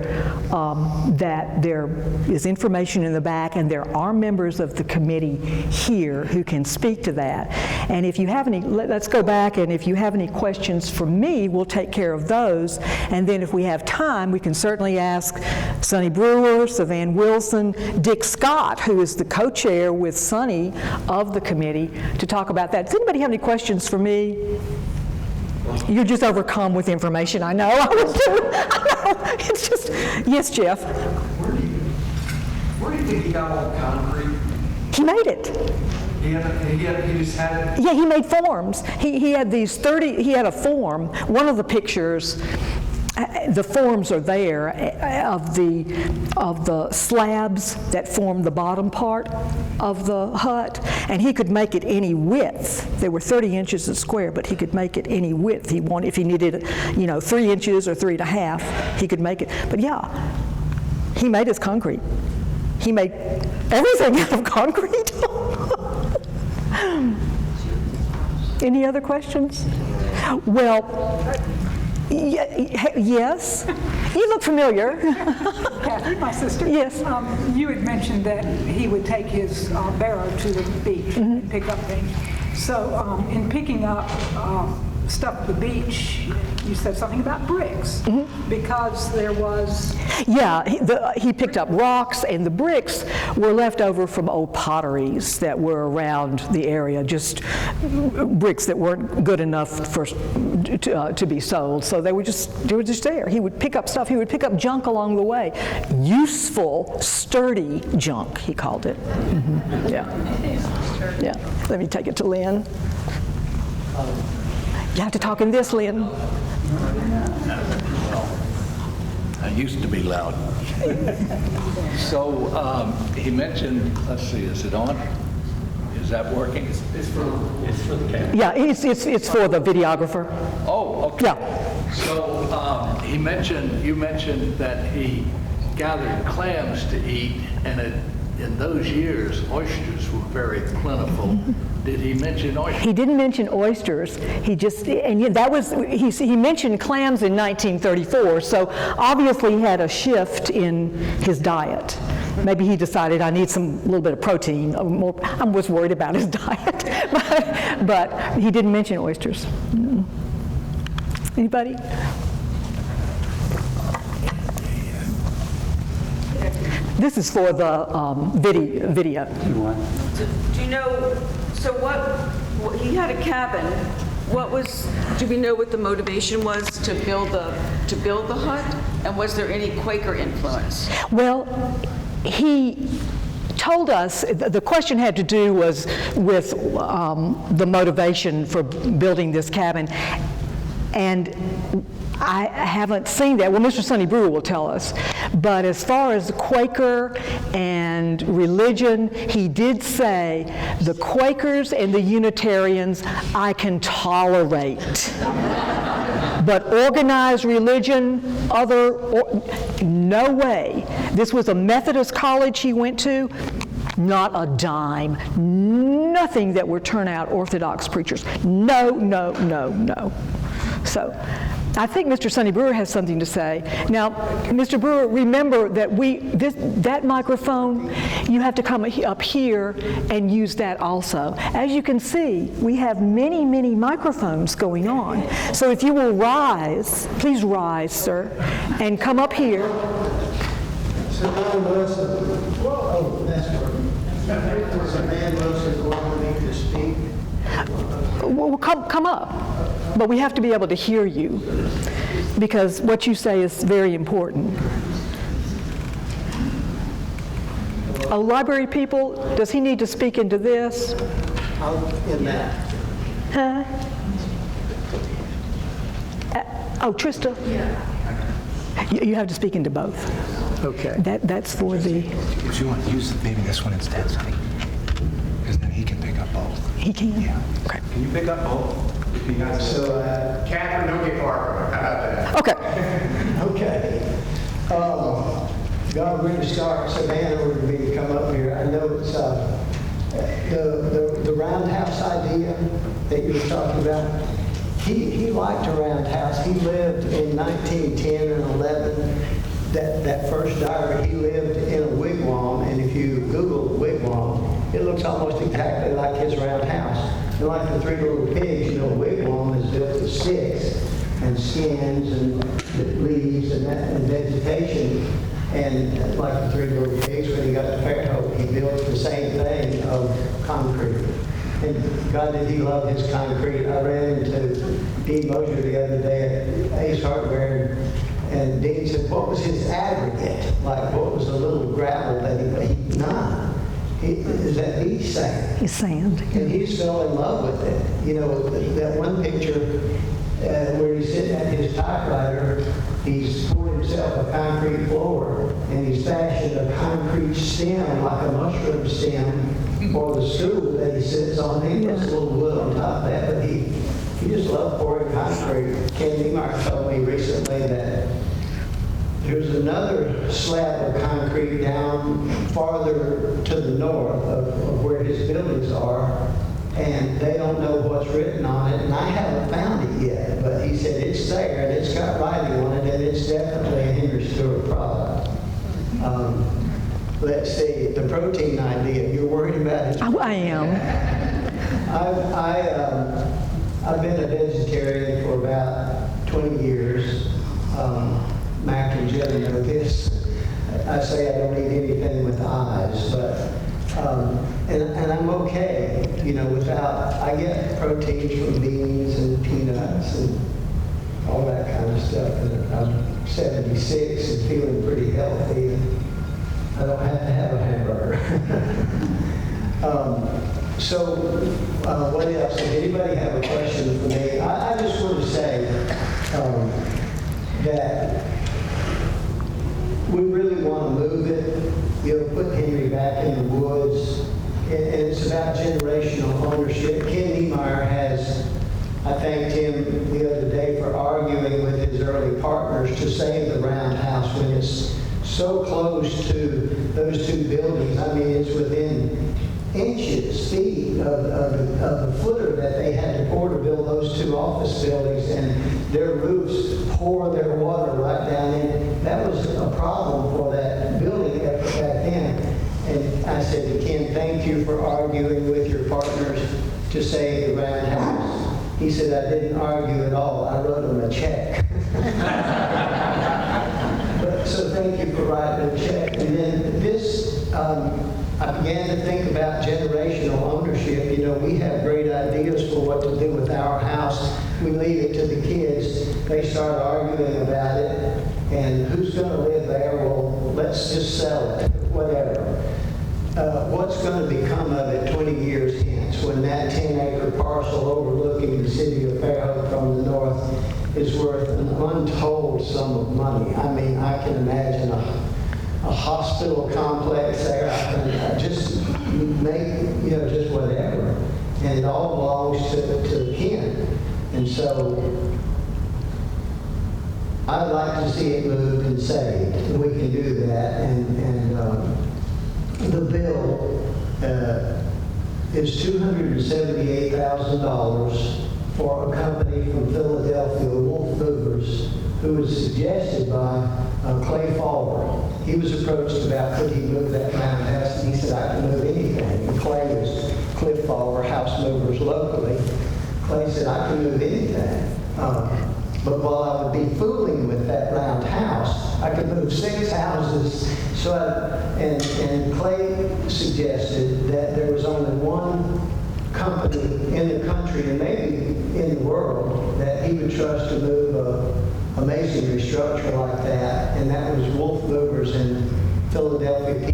that there is information in the back, and there are members of the committee here who can speak to that. And if you have any, let's go back, and if you have any questions for me, we'll take care of those. And then if we have time, we can certainly ask Sonny Brewer, Savan Wilson, Dick Scott, who is the co-chair with Sonny of the committee, to talk about that. Does anybody have any questions for me? You're just overcome with information, I know. I was too. I know. It's just, yes, Jeff? Where do you think he got all the concrete? He made it. He just had it? Yeah, he made forms. He had these 30, he had a form. One of the pictures, the forms are there of the slabs that form the bottom part of the hut, and he could make it any width. They were 30 inches a square, but he could make it any width he wanted. If he needed, 3 inches or 3.5, he could make it. But yeah, he made his concrete. He made everything out of concrete. Any other questions? Well, yes. You look familiar. Kathy, my sister. Yes. You had mentioned that he would take his barrow to the beach and pick up things. So in picking up stuff at the beach, you said something about bricks, because there was... Yeah, he picked up rocks, and the bricks were left over from old potteries that were around the area, just bricks that weren't good enough to be sold. So they were just there. He would pick up stuff. He would pick up junk along the way. Useful, sturdy junk, he called it. Yeah. Yeah. Let me take it to Lynn. You have to talk in this, Lynn. I used to be loud. So he mentioned, let's see, is it on? Is that working? It's for the camera. Yeah, it's for the videographer. Oh, okay. Yeah. So you mentioned that he gathered clams to eat, and in those years, oysters were very plentiful. Did he mention oysters? He didn't mention oysters. He mentioned clams in 1934, so obviously he had a shift in his diet. Maybe he decided, I need a little bit of protein. I was worried about his diet, but he didn't mention oysters. Anybody? This is for the video. Do you know, so what he had a cabin, do we know what the motivation was to build the hut? And was there any Quaker influence? Well, he told us, the question had to do was with the motivation for building this cabin, and I haven't seen that. Well, Mr. Sonny Brewer will tell us. But as far as Quaker and religion, he did say, the Quakers and the Unitarians I can tolerate. But organized religion, no way. This was a Methodist college he went to. Not a dime. Nothing that would turn out Orthodox preachers. No, no, no, no. So I think Mr. Sonny Brewer has something to say. Now, Mr. Brewer, remember that that microphone, you have to come up here and use that also. As you can see, we have many, many microphones going on. So if you will rise, please rise, sir, and come up here. Savan Wilson. Oh, that's right. Savan Wilson going to speak. Well, come up. but we have to be able to hear you, because what you say is very important. Oh, library people, does he need to speak into this? In that. Huh? Oh, Trista? You have to speak into both. Okay. That's for the... If you want to use maybe this one instead, Sonny, because then he can pick up both. He can? Yeah. Okay. Can you pick up both? If you guys, So, Catherine, don't get far. How about that? Okay. okay. God really start Savannah ordered me to come up here. I know it's the roundhouse idea that you were talking about. He liked a roundhouse. He lived in 1910 and 11. That first diary, he lived in a wigwam, and if you Google wigwam, it looks almost exactly like his roundhouse. And like the Three Little Pigs, you know, a wigwam is built of sticks and skins and leaves and vegetation. And like the Three Little Pigs, when he got to Fairhope, he built the same thing of concrete. And God, did he love his concrete. I ran into Dean Mosier the other day at Ace Hardware, and Dean said, what was his aggregate? Like, what was the little gravel that he none. Is that beach sand? It's sand. And he just fell in love with it. You know, that one picture where he's sitting at his typewriter, he's poured himself a concrete floor, and he's fashioned a concrete stem, like a mushroom stem, for the stool that he sits on. He puts a little wood on top of that, but he just loved pouring concrete. Ken Niemeyer told me recently that there's another slab of concrete down farther to the north of where his buildings are, and they don't know what's written on it, and I haven't found it yet, but he said it's there, and it's got writing on it, and it's definitely a Henry Stuart product. Let's see, the protein idea, you're worried about it? I am. I've been a vegetarian for about 20 years. Mac and Jim know this. I say I don't eat anything with eyes, but and I'm okay, you know, without. I get proteins from beans and peanuts and all that kind of stuff. And I'm 76 and feeling pretty healthy. I don't have to have a hamburger. What else? Does anybody have a question for me? I just want to say that we really want to move it, you know, put Henry back in the woods, and it's about generational ownership. Ken Niemeyer has, I thanked him the other day for arguing with his early partners to save the roundhouse when it's so close to those two buildings. I mean, it's within inches, feet of the footer that they had to pour to build those two office buildings, and their roofs pour their water right down in. That was a problem for that building back then. And I said to Ken, thank you for arguing with your partners to save the roundhouse. He said, I didn't argue at all. I wrote him a check. So thank you for writing a check. And then this, I began to think about generational ownership. You know, we have great ideas for what to do with our house. We leave it to the kids. They start arguing about it. And who's going to live there? Well, let's just sell it, whatever. What's going to become of it 20 years hence when that 10-acre parcel overlooking the city of Fairhope from the north is worth an untold sum of money? I mean, I can imagine a hospital complex there. I just make, you know, just whatever. And it all belongs to Ken. And so I'd like to see it moved and saved. And we can do that. And the bill is $278,000 for a company from Philadelphia, Wolf Movers, who was suggested by Clay Fowler. He was approached about could he move that roundhouse, and he said, I can move anything. And Clay was Cliff Fowler, house movers locally. Clay said, I can move anything. But while I would be fooling with that round house, I could move 6 houses. And Clay suggested that there was only one company in the country and maybe in the world that he would trust to move a masonry structure like that, and that was Wolf Movers in Philadelphia, PA.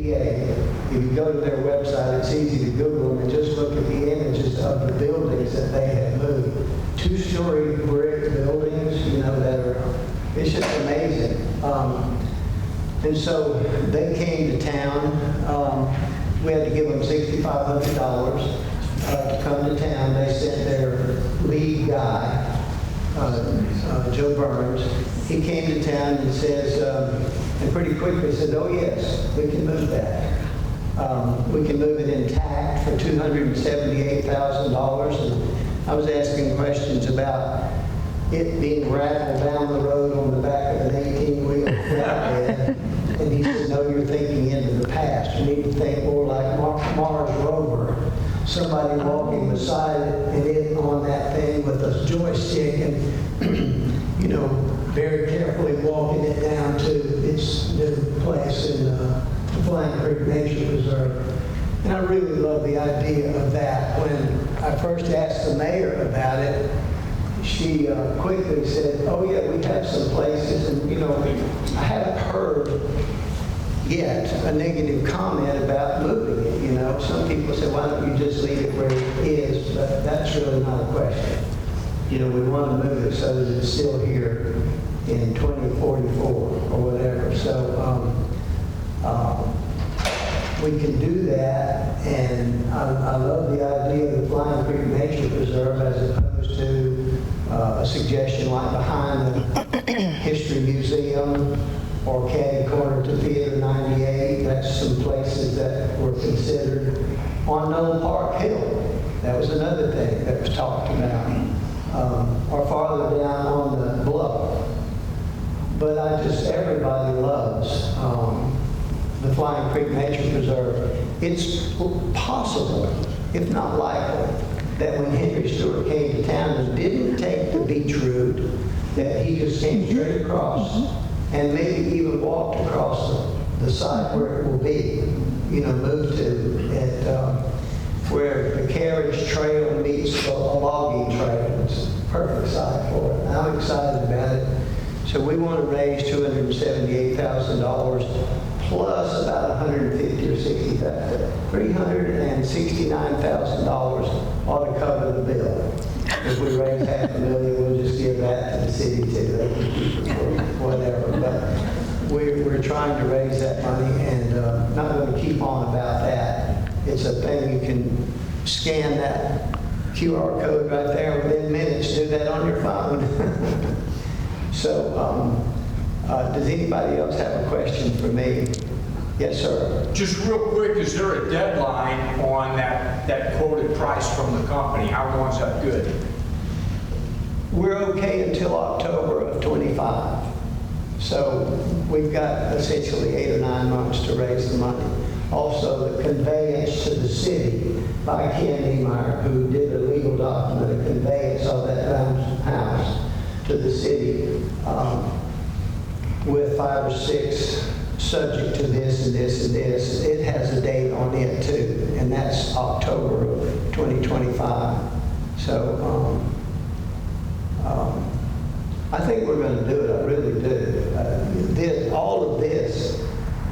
If you go to their website, it's easy to Google them and just look at the images of the buildings that they have moved. 2-story brick buildings, you know, that are, it's just amazing. And so they came to town. We had to give them $6,500 to come to town. They sent their lead guy, Joe Burns. He came to town and says, and pretty quickly said, oh yes, we can move that. We can move it intact for $278,000. And I was asking questions about it being rattled down the road on the back of an 18-wheel flatbed. And he said, no, you're thinking into the past. You need to think more like Mars rover. Somebody walking beside it and it on that thing with a joystick and, you know, very carefully walking it down to its new place in the Flying Creek Nature Preserve. And I really love the idea of that. When I first asked the mayor about it, she quickly said, oh yeah, we have some places, and you know, I haven't heard yet a negative comment about moving it. You know, some people say, why don't you just leave it where it is? But that's really not a question. You know, we want to move it so that it's still here in 2044 or whatever. So we can do that, and I love the idea of the Flying Creek Nature Preserve as opposed to a suggestion like behind the History Museum or Caddy Corner to Theater 98. That's some places that were considered on Knoll Park Hill. That was another thing that was talked about. Or farther down on the bluff. But everybody loves the Flying Creek Nature Preserve. It's possible, if not likely, that when Henry Stuart came to town and didn't take the beach route, that he just came straight across and maybe even walked across the site where it will be, you know, moved to at where the carriage trail meets the logging trail. It's a perfect site for it. I'm excited about it. So we want to raise $278,000 plus about $150,000 or $60,000. $369,000 ought to cover the bill. If we raise $500,000, we'll just give that to the city too. They can keep it for whatever. But we're trying to raise that money, and not going to keep on about that. It's a thing you can scan that QR code right there within minutes. Do that on your phone. So, does anybody else have a question for me? Yes, sir. Just real quick, is there a deadline on that quoted price from the company? How long is that good? We're okay until October of 25. So we've got essentially 8 or 9 months to raise the money. Also, the conveyance to the city by Ken Niemeyer, who did a legal document, a conveyance of that house to the city with 5 or 6 subject to this and this and this. It has a date on it too, and that's October of 2025. So I think we're going to do it. I really do. All of this,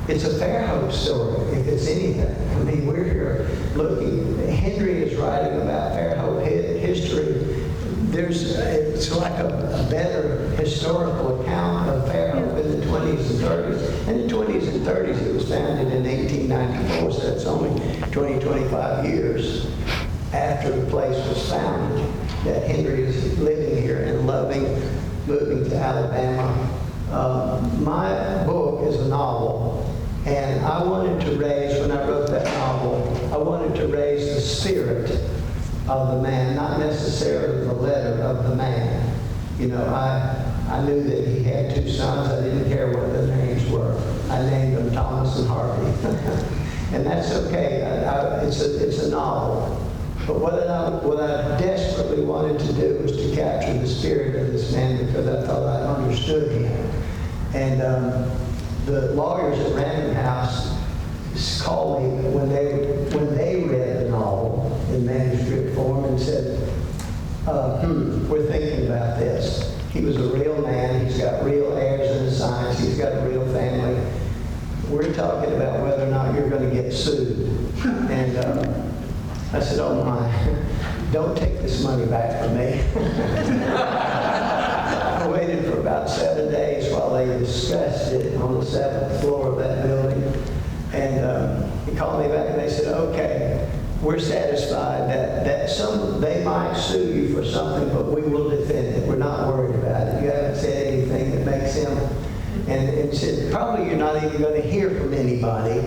it's a Fairhope story, if it's anything. I mean, we're here looking. Henry is writing about Fairhope history. It's like a better historical account of Fairhope in the 20s and 30s. In the 20s and 30s, it was founded in 1894, so that's only 20, 25 years after the place was founded that Henry is living here and loving, moving to Alabama. My book is a novel, and I wanted to raise, when I wrote that novel, I wanted to raise the spirit of the man, not necessarily the letter of the man. You know, I knew that he had 2 sons. I didn't care what their names were. I named them Thomas and Harvey. And that's okay. It's a novel. But what I desperately wanted to do was to capture the spirit of this man, because I thought I understood him. And the lawyers at Random House called me when they read the novel in manuscript form. we're thinking about this. He was a real man. He's got real heirs in the science. He's got a real family. We're talking about whether or not you're going to get sued. And I said, oh my, don't take this money back from me. I waited for about 7 days while they discussed it on the 7th floor of that building. And he called me back and they said, okay, we're satisfied that they might sue you for something, but we will defend it. We're not worried about it. You haven't said anything that makes him. And said, probably you're not even going to hear from anybody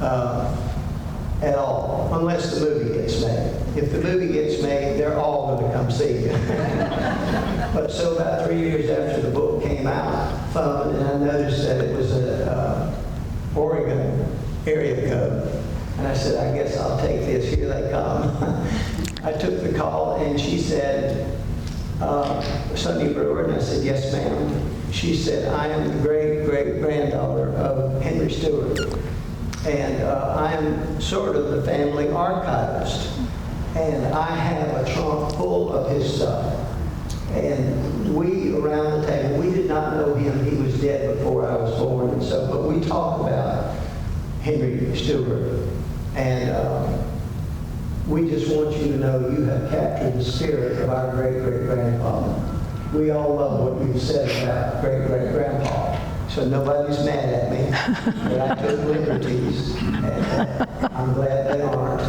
at all, unless the movie gets made. If the movie gets made, they're all going to come see you. But so about 3 years after the book came out, and I noticed that it was a Oregon area code. And I said, I guess I'll take this. Here they come. I took the call, and she said, Sonny Brewer, and I said, yes, ma'am. She said, I am the great-great-granddaughter of Henry Stuart, and I am sort of the family archivist, and I have a trunk full of his stuff. And we, around the table, we did not know him. He was dead before I was born, and so, but we talked about Henry Stuart. And we just want you to know you have captured the spirit of our great-great-grandfather. We all love what you've said about great-great-grandpa. So nobody's mad at me that I took liberties. And I'm glad they aren't.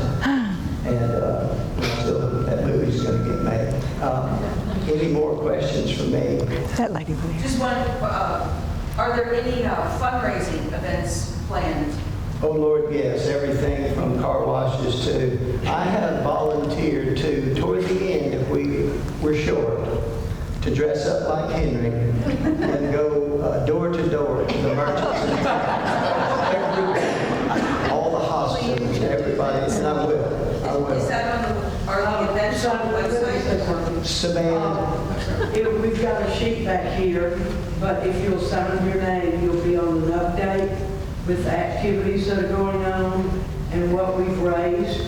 And still, that movie's going to get made. Any more questions for me? That lady over there. Just one, are there any fundraising events planned? Oh, Lord, yes. Everything from car washes to... I have volunteered to, toward the end, if we're short, to dress up like Henry and go door to door to the merchants in town. All the hospitals, everybody, and I will. Is that on the, are the events on the website? Savannah. We've got a sheet back here, but if you'll sign your name, you'll be on an update with the activities that are going on and what we've raised.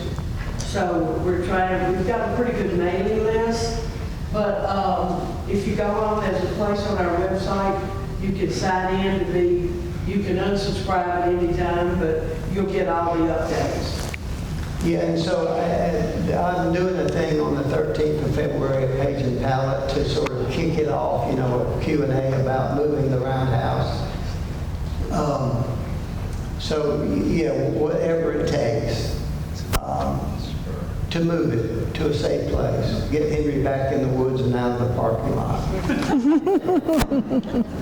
So we've got a pretty good mailing list, but if you go on, there's a place on our website, you can sign in to be, you can unsubscribe at any time, but you'll get all the updates. Yeah, and so I'm doing a thing on the 13th of February at Page and Palette to sort of kick it off, a Q&A about moving the roundhouse. So, yeah, whatever it takes to move it to a safe place. Get Henry back in the woods and out of the parking lot.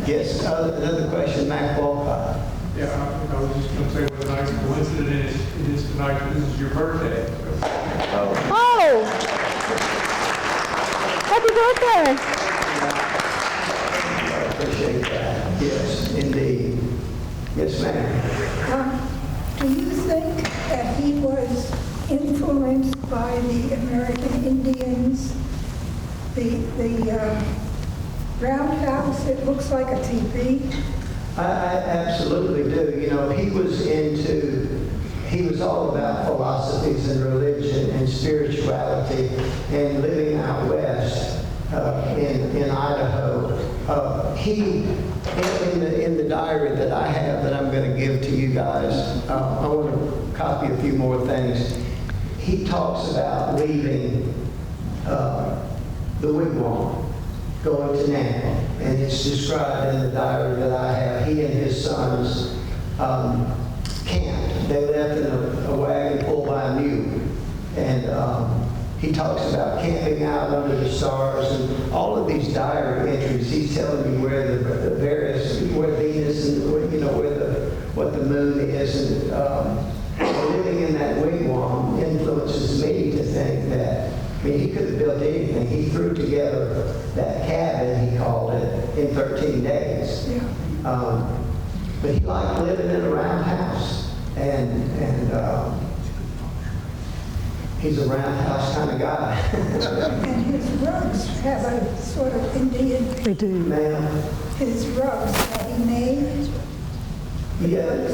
Yes, another question, Mac Walcott. Yeah, I was just going to say what a nice coincidence it is tonight. This is your birthday. Oh! Happy birthday! I appreciate that. Yes, indeed. Yes, ma'am. Do you think that he was influenced by the American Indians? The roundhouse, it looks like a teepee. I absolutely do. He was all about philosophies and religion and spirituality and living out west in Idaho. In the diary that I have that I'm going to give to you guys, I want to copy a few more things. He talks about leaving the wigwam, going to Napa, and it's described in the diary that I have. He and his sons camped. They left in a wagon pulled by a mule, and he talks about camping out under the stars and all of these diary entries. He's telling me where where Venus and what the moon is, and living in that wigwam influences me to think that. He could have built anything. He threw together that cabin, he called it, in 13 days. Yeah. But he liked living in a roundhouse, and he's a roundhouse kind of guy. And his rugs have a sort of Indian... They do. Ma'am? His rugs that he made. Yeah,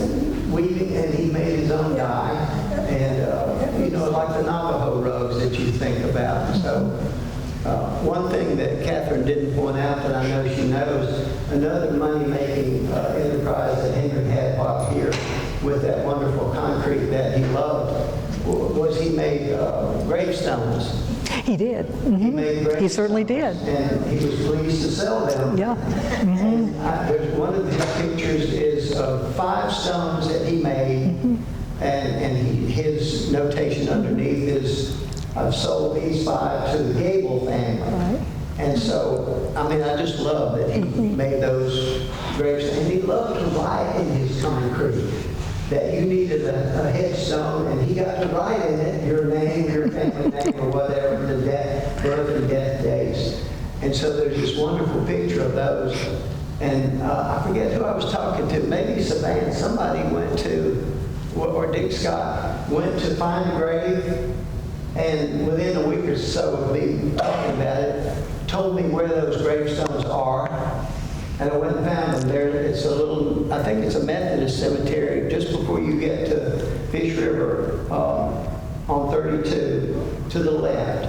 weaving, and he made his own dye. And, like the Navajo rugs that you think about. So One thing that Catherine didn't point out that I know she knows, another money-making enterprise that Henry had while here with that wonderful concrete that he loved was he made gravestones. He did. He made gravestones. He certainly did. And he was pleased to sell them. Yeah. And there's one of his pictures is of 5 stones that he made, and his notation underneath is, I've sold these 5 to the Gable family. Right. And so, I mean, I just love that he made those gravestones. And he loved to write in his concrete that you needed a headstone, and he got to write in it your name, your family name, or whatever, the birth and death dates. And so there's this wonderful picture of those. And I forget who I was talking to, maybe Savannah, somebody went to, or Dick Scott, went to find a grave, and within a week or so of me talking about it, told me where those gravestones are. And I went and found them there. It's a little, I think it's a Methodist cemetery just before you get to Fish River on 32 to the left.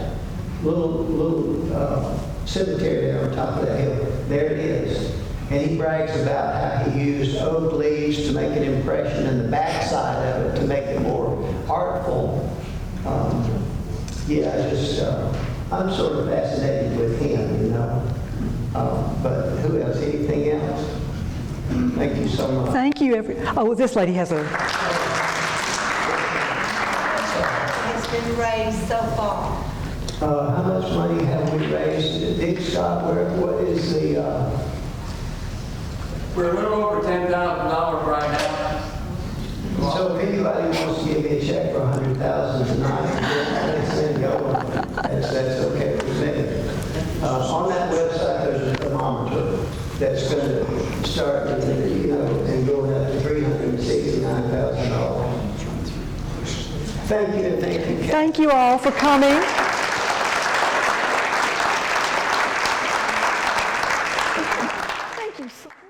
Little cemetery there on top of that hill. There it is. And he brags about how he used oak leaves to make an impression in the backside of it to make it more artful. I'm sort of fascinated with him, you know. But who else? Anything else? Thank you so much. Thank you. This lady has a... Has been raised so far? How much money have we raised? Dick Scott, what is the... We're a little over $10,000 right now. So if anybody wants to give me a check for $100,000 tonight, let's then go. That's okay with me. On that website, there's a thermometer that's going to start, and going up to $369,000. Thank you. Thank you all for coming. Thank you so much.